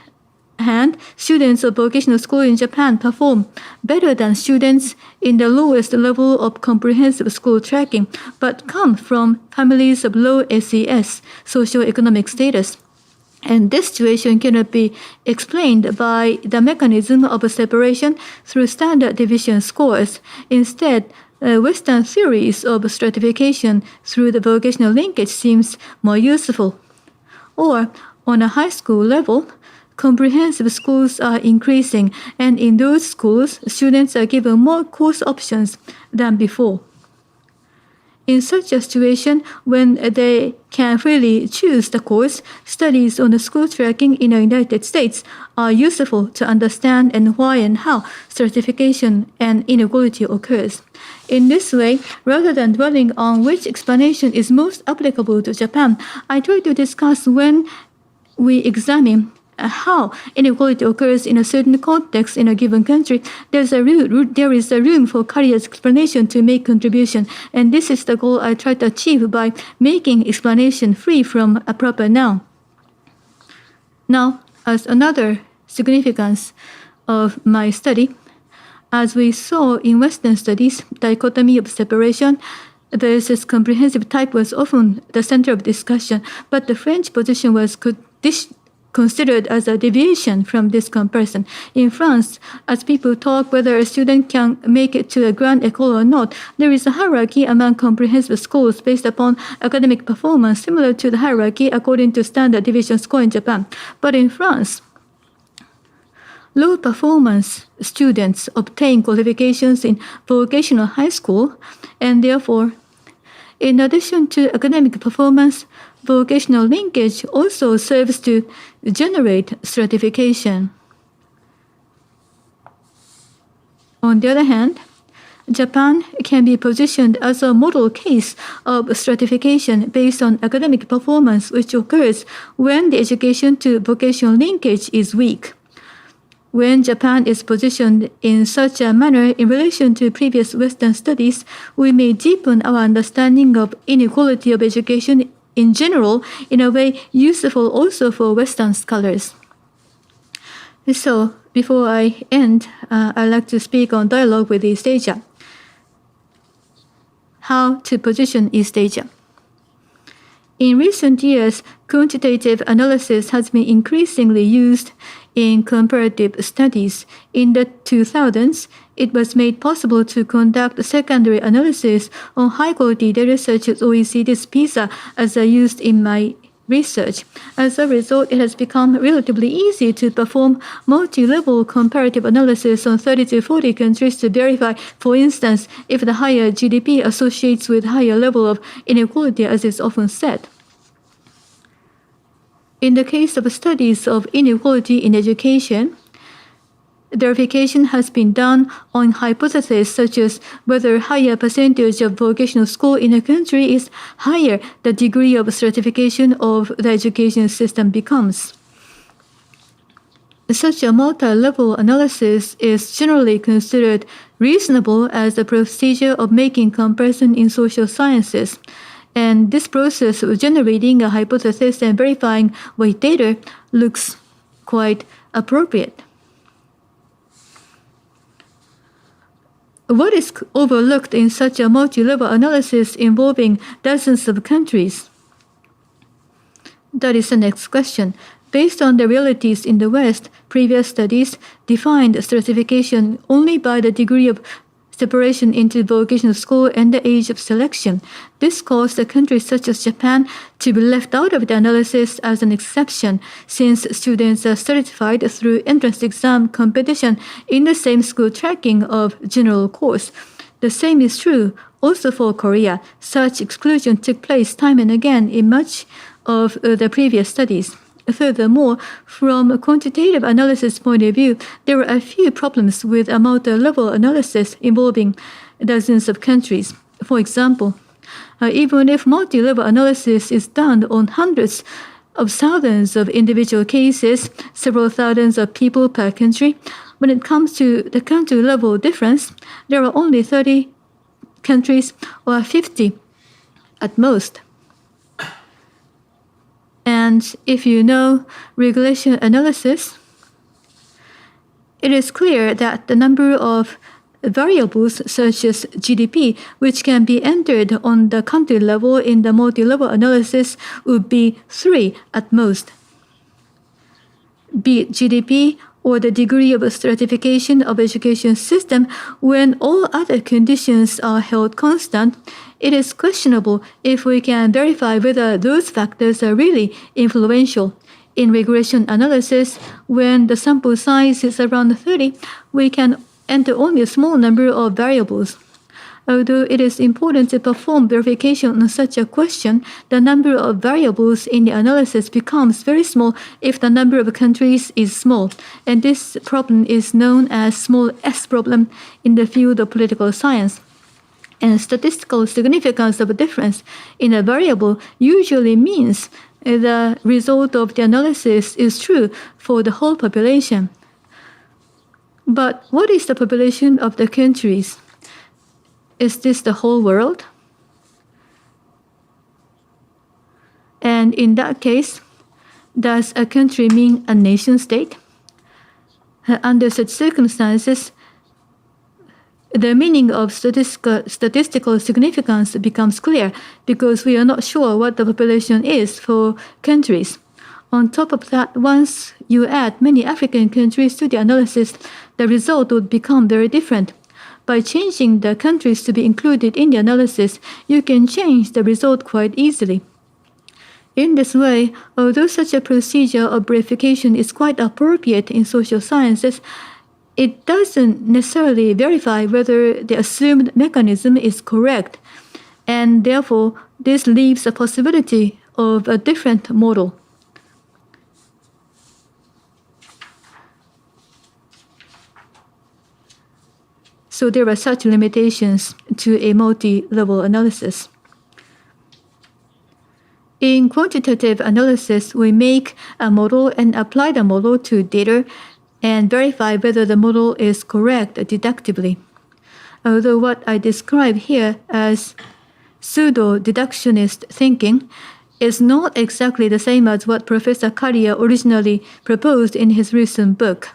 hand, students of vocational school in Japan perform better than students in the lowest level of comprehensive school tracking, but come from families of low SES, socioeconomic status. And this situation cannot be explained by the mechanism of a separation through standard deviation scores. Instead, Western theories of stratification through the vocational linkage seems more useful. Or, on a high school level, comprehensive schools are increasing, and in those schools, students are given more course options than before. In such a situation, when they can freely choose the course, studies on the school tracking in the United States are useful to understand and why and how stratification and inequality occurs. In this way, rather than dwelling on which explanation is most applicable to Japan, I try to discuss when we examine how inequality occurs in a certain context in a given country, there is a room for career explanation to make contribution, and this is the goal I try to achieve by making explanation free from a proper noun. Now, as another significance of my study, as we saw in Western studies, dichotomy of separation versus comprehensive type was often the center of discussion, but the French position was considered as a deviation from this comparison. In France, as people talk whether a student can make it to a grand école or not, there is a hierarchy among comprehensive schools based upon academic performance similar to the hierarchy according to standard deviation score in Japan. But in France, low performance students obtain qualifications in vocational high school, and therefore, in addition to academic performance, vocational linkage also serves to generate stratification. On the other hand, Japan can be positioned as a model case of stratification based on academic performance, which occurs when the education to vocational linkage is weak. When Japan is positioned in such a manner in relation to previous Western studies, we may deepen our understanding of inequality of education in general in a way useful also for Western scholars. So, before I end, I'd like to speak on dialogue with East Asia. How to position East Asia. In recent years, quantitative analysis has been increasingly used in comparative studies. In the 2000s, it was made possible to conduct secondary analysis on high-quality data such as OECD's PISA, as I used in my research. As a result, it has become relatively easy to perform multi-level comparative analysis on 30 to 40 countries to verify, for instance, if the higher GDP associates with higher level of inequality, as is often said. In the case of studies of inequality in education, verification has been done on hypotheses such as whether higher percentage of vocational school in a country is higher, the degree of stratification of the education system becomes. Such a multi-level analysis is generally considered reasonable as a procedure of making comparison in social sciences. And this process of generating a hypothesis and verifying weight data looks quite appropriate. What is overlooked in such a multi-level analysis involving dozens of countries? That is the next question. Based on the realities in the West, previous studies defined stratification only by the degree of separation into vocational school and the age of selection. This caused countries such as Japan to be left out of the analysis as an exception, since students are stratified through entrance exam competition in the same school tracking of general course. The same is true also for Korea. Such exclusion took place time and again in much of the previous studies. Furthermore, from a quantitative analysis point of view, there are a few problems with a multi-level analysis involving dozens of countries. For example, even if multi-level analysis is done on hundreds of thousands of individual cases, several thousands of people per country, when it comes to the country level difference, there are only 30 countries or 50 at most. And if you know regulation analysis, it is clear that the number of variables such as GDP, which can be entered on the country level in the multi-level analysis, would be 3 at most. Be it GDP or the degree of stratification of education system, when all other conditions are held constant, it is questionable if we can verify whether those factors are really influential. In regression analysis, when the sample size is around 30, we can enter only a small number of variables. Although it is important to perform verification on such a question, the number of variables in the analysis becomes very small if the number of countries is small, and this problem is known as small s problem in the field of political science. And statistical significance of a difference in a variable usually means the result of the analysis is true for the whole population. But what is the population of the countries? Is this the whole world? And in that case, does a country mean a nation state? Under such circumstances, the meaning of statistical significance becomes clear because we are not sure what the population is for countries. On top of that, once you add many African countries to the analysis, the result would become very different. By changing the countries to be included in the analysis, you can change the result quite easily. In this way, although such a procedure of verification is quite appropriate in social sciences, it doesn't necessarily verify whether the assumed mechanism is correct, and therefore this leaves a possibility of a different model. So there are such limitations to a multi-level analysis. In quantitative analysis, we make a model and apply the model to data and verify whether the model is correct deductively. Although what I describe here as pseudo-deductionist thinking is not exactly the same as what Professor Carrier originally proposed in his recent book.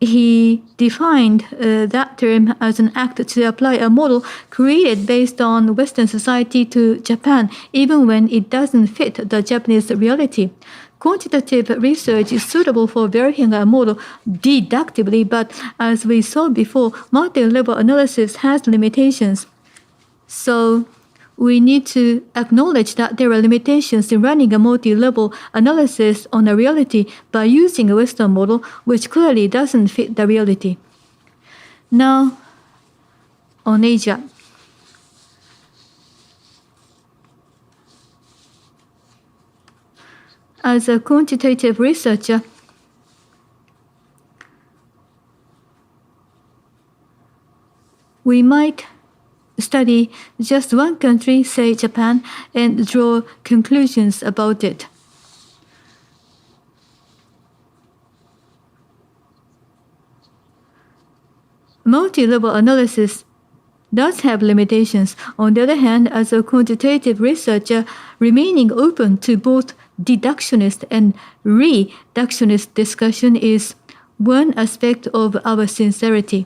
He defined that term as an act to apply a model created based on Western society to Japan, even when it doesn't fit the Japanese reality. Quantitative research is suitable for verifying a model deductively, but as we saw before, multi-level analysis has limitations. So we need to acknowledge that there are limitations in running a multi-level analysis on a reality by using a Western model, which clearly doesn't fit the reality. Now, on Asia. As a quantitative researcher, we might study just one country, say Japan, and draw conclusions about it. multi-level analysis does have limitations. On the other hand, as a quantitative researcher, remaining open to both deductionist and reductionist discussion is one aspect of our sincerity.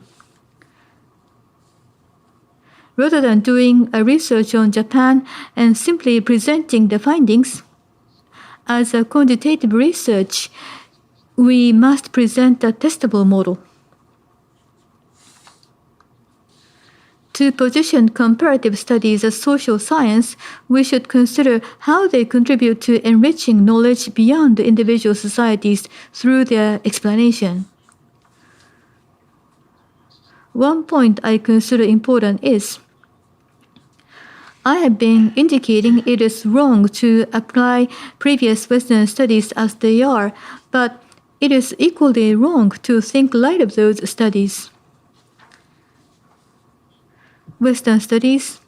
Rather than doing a research on Japan and simply presenting the findings, as a quantitative research, we must present a testable model. To position comparative studies as social science, we should consider how they contribute to enriching knowledge beyond the individual societies through their explanation. One point I consider important is, I have been indicating it is wrong to apply previous Western studies as they are, but it is equally wrong to think light of those studies. Western studies,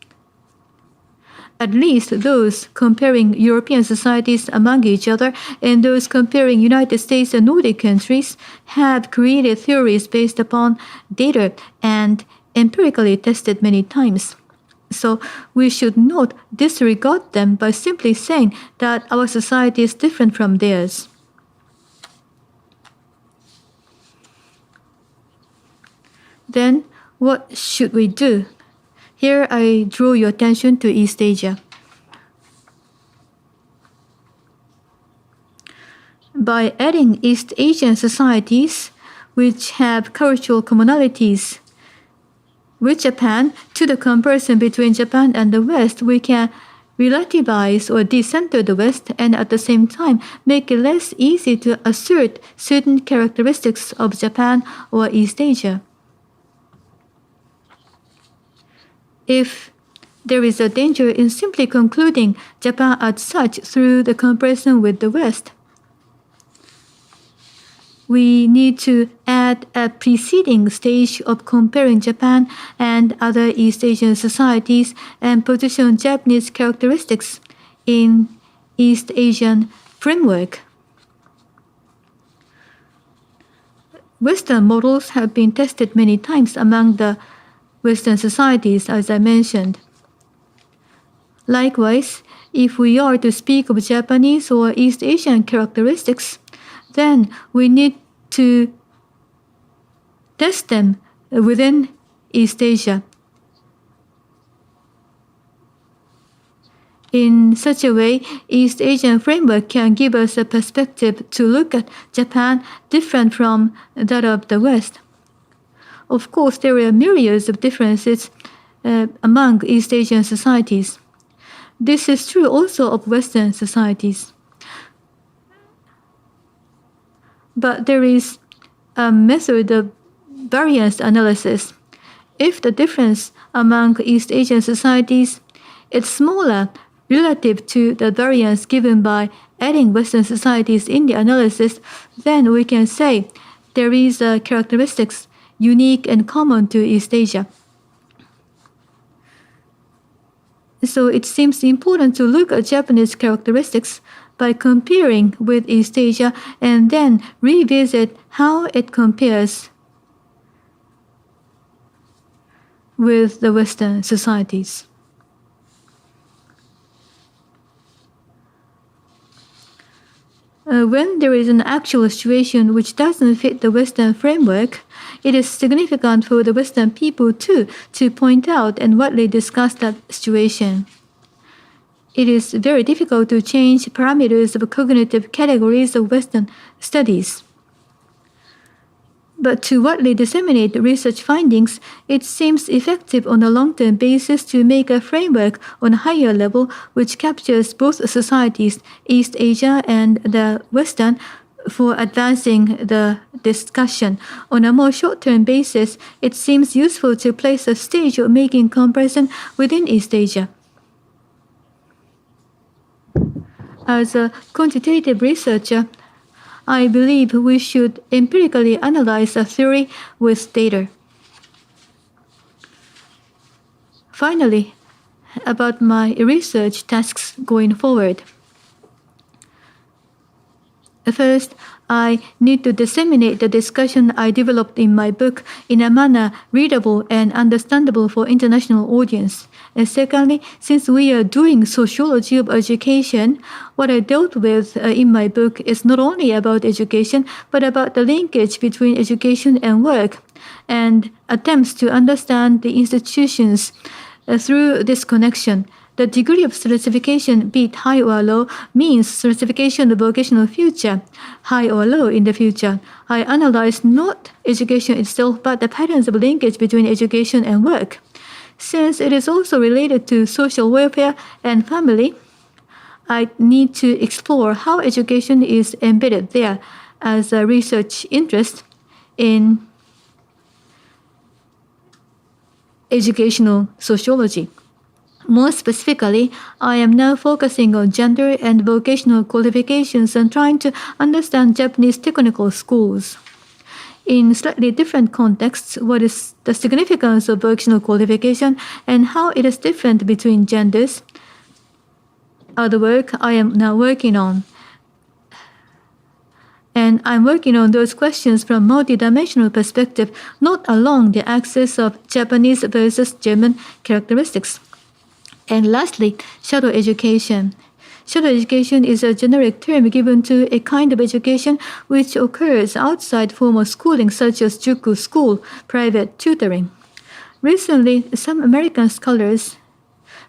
at least those comparing European societies among each other and those comparing United States and Nordic countries, have created theories based upon data and empirically tested many times. So we should not disregard them by simply saying that our society is different from theirs. Then what should we do? Here I draw your attention to East Asia. By adding East Asian societies, which have cultural commonalities with Japan, to the comparison between Japan and the West, we can relativize or decenter the West and at the same time make it less easy to assert certain characteristics of Japan or East Asia. If there is a danger in simply concluding Japan as such through the comparison with the West, we need to add a preceding stage of comparing Japan and other East Asian societies and position Japanese characteristics in East Asian framework. Western models have been tested many times among the Western societies, as I mentioned. Likewise, if we are to speak of Japanese or East Asian characteristics, then we need to test them within East Asia. In such a way, East Asian framework can give us a perspective to look at Japan different from that of the West. Of course, there are myriads of differences among East Asian societies. This is true also of Western societies. But there is a method of variance analysis. If the difference among East Asian societies is smaller relative to the variance given by adding Western societies in the analysis, then we can say there is a characteristics unique and common to East Asia. So it seems important to look at Japanese characteristics by comparing with East Asia and then revisit how it compares with the Western societies. When there is an actual situation which doesn't fit the Western framework, it is significant for the Western people too to point out and widely discuss that situation. It is very difficult to change parameters of cognitive categories of Western studies. But to widely disseminate research findings, it seems effective on a long-term basis to make a framework on a higher level which captures both societies, East Asia and the Western, for advancing the discussion. On a more short-term basis, it seems useful to place a stage of making comparison within East Asia. As a quantitative researcher, I believe we should empirically analyze a theory with data. Finally, about my research tasks going forward. First, I need to disseminate the discussion I developed in my book in a manner readable and understandable for international audience. And secondly, since we are doing sociology of education, what I dealt with in my book is not only about education, but about the linkage between education and work, and attempts to understand the institutions through this connection. The degree of certification, be it high or low, means certification of vocational future, high or low in the future. I analyzed not education itself, but the patterns of linkage between education and work. Since it is also related to social welfare and family, I need to explore how education is embedded there as a research interest in educational sociology. More specifically, I am now focusing on gender and vocational qualifications and trying to understand Japanese technical schools. In slightly different contexts, what is the significance of vocational qualification and how it is different between genders are the work I am now working on. And I'm working on those questions from multidimensional perspective, not along the axis of Japanese versus German characteristics. And lastly, shadow education. Shadow education is a generic term given to a kind of education which occurs outside formal schooling, such as juku school, private tutoring. Recently, some American scholars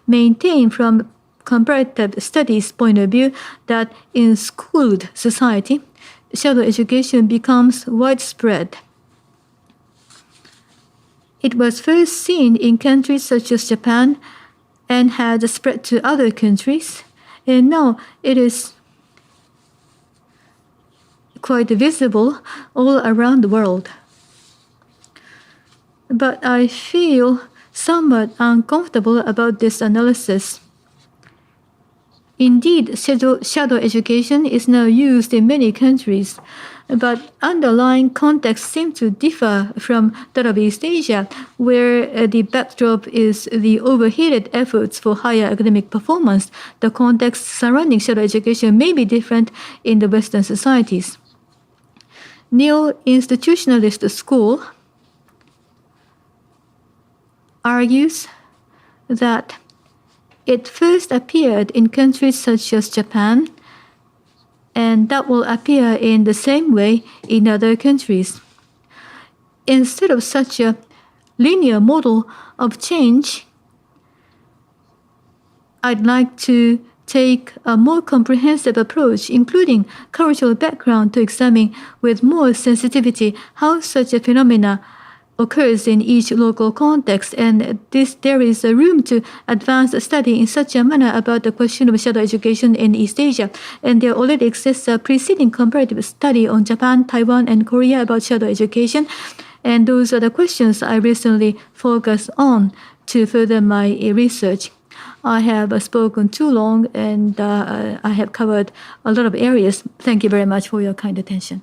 maintain from comparative studies point of view that in schooled society, shadow education becomes widespread. It was first seen in countries such as Japan and had spread to other countries, and now it is quite visible all around the world. But I feel somewhat uncomfortable about this analysis. Indeed, shadow education is now used in many countries, but underlying contexts seem to differ from that of East Asia, where the backdrop is the overheated efforts for higher academic performance. The context surrounding shadow education may be different in the Western societies. Neo-institutionalist school argues that it first appeared in countries such as Japan, and that will appear in the same way in other countries. Instead of such a linear model of change, I'd like to take a more comprehensive approach, including cultural background, to examine with more sensitivity how such a phenomena occurs in each local context, and there is a room to advance a study in such a manner about the question of shadow education in East Asia. And there already exists a preceding comparative study on Japan, Taiwan, and Korea about shadow education. And those are the questions I recently focused on to further my research. I have spoken too long, and I have covered a lot of areas. Thank you very much for your kind attention.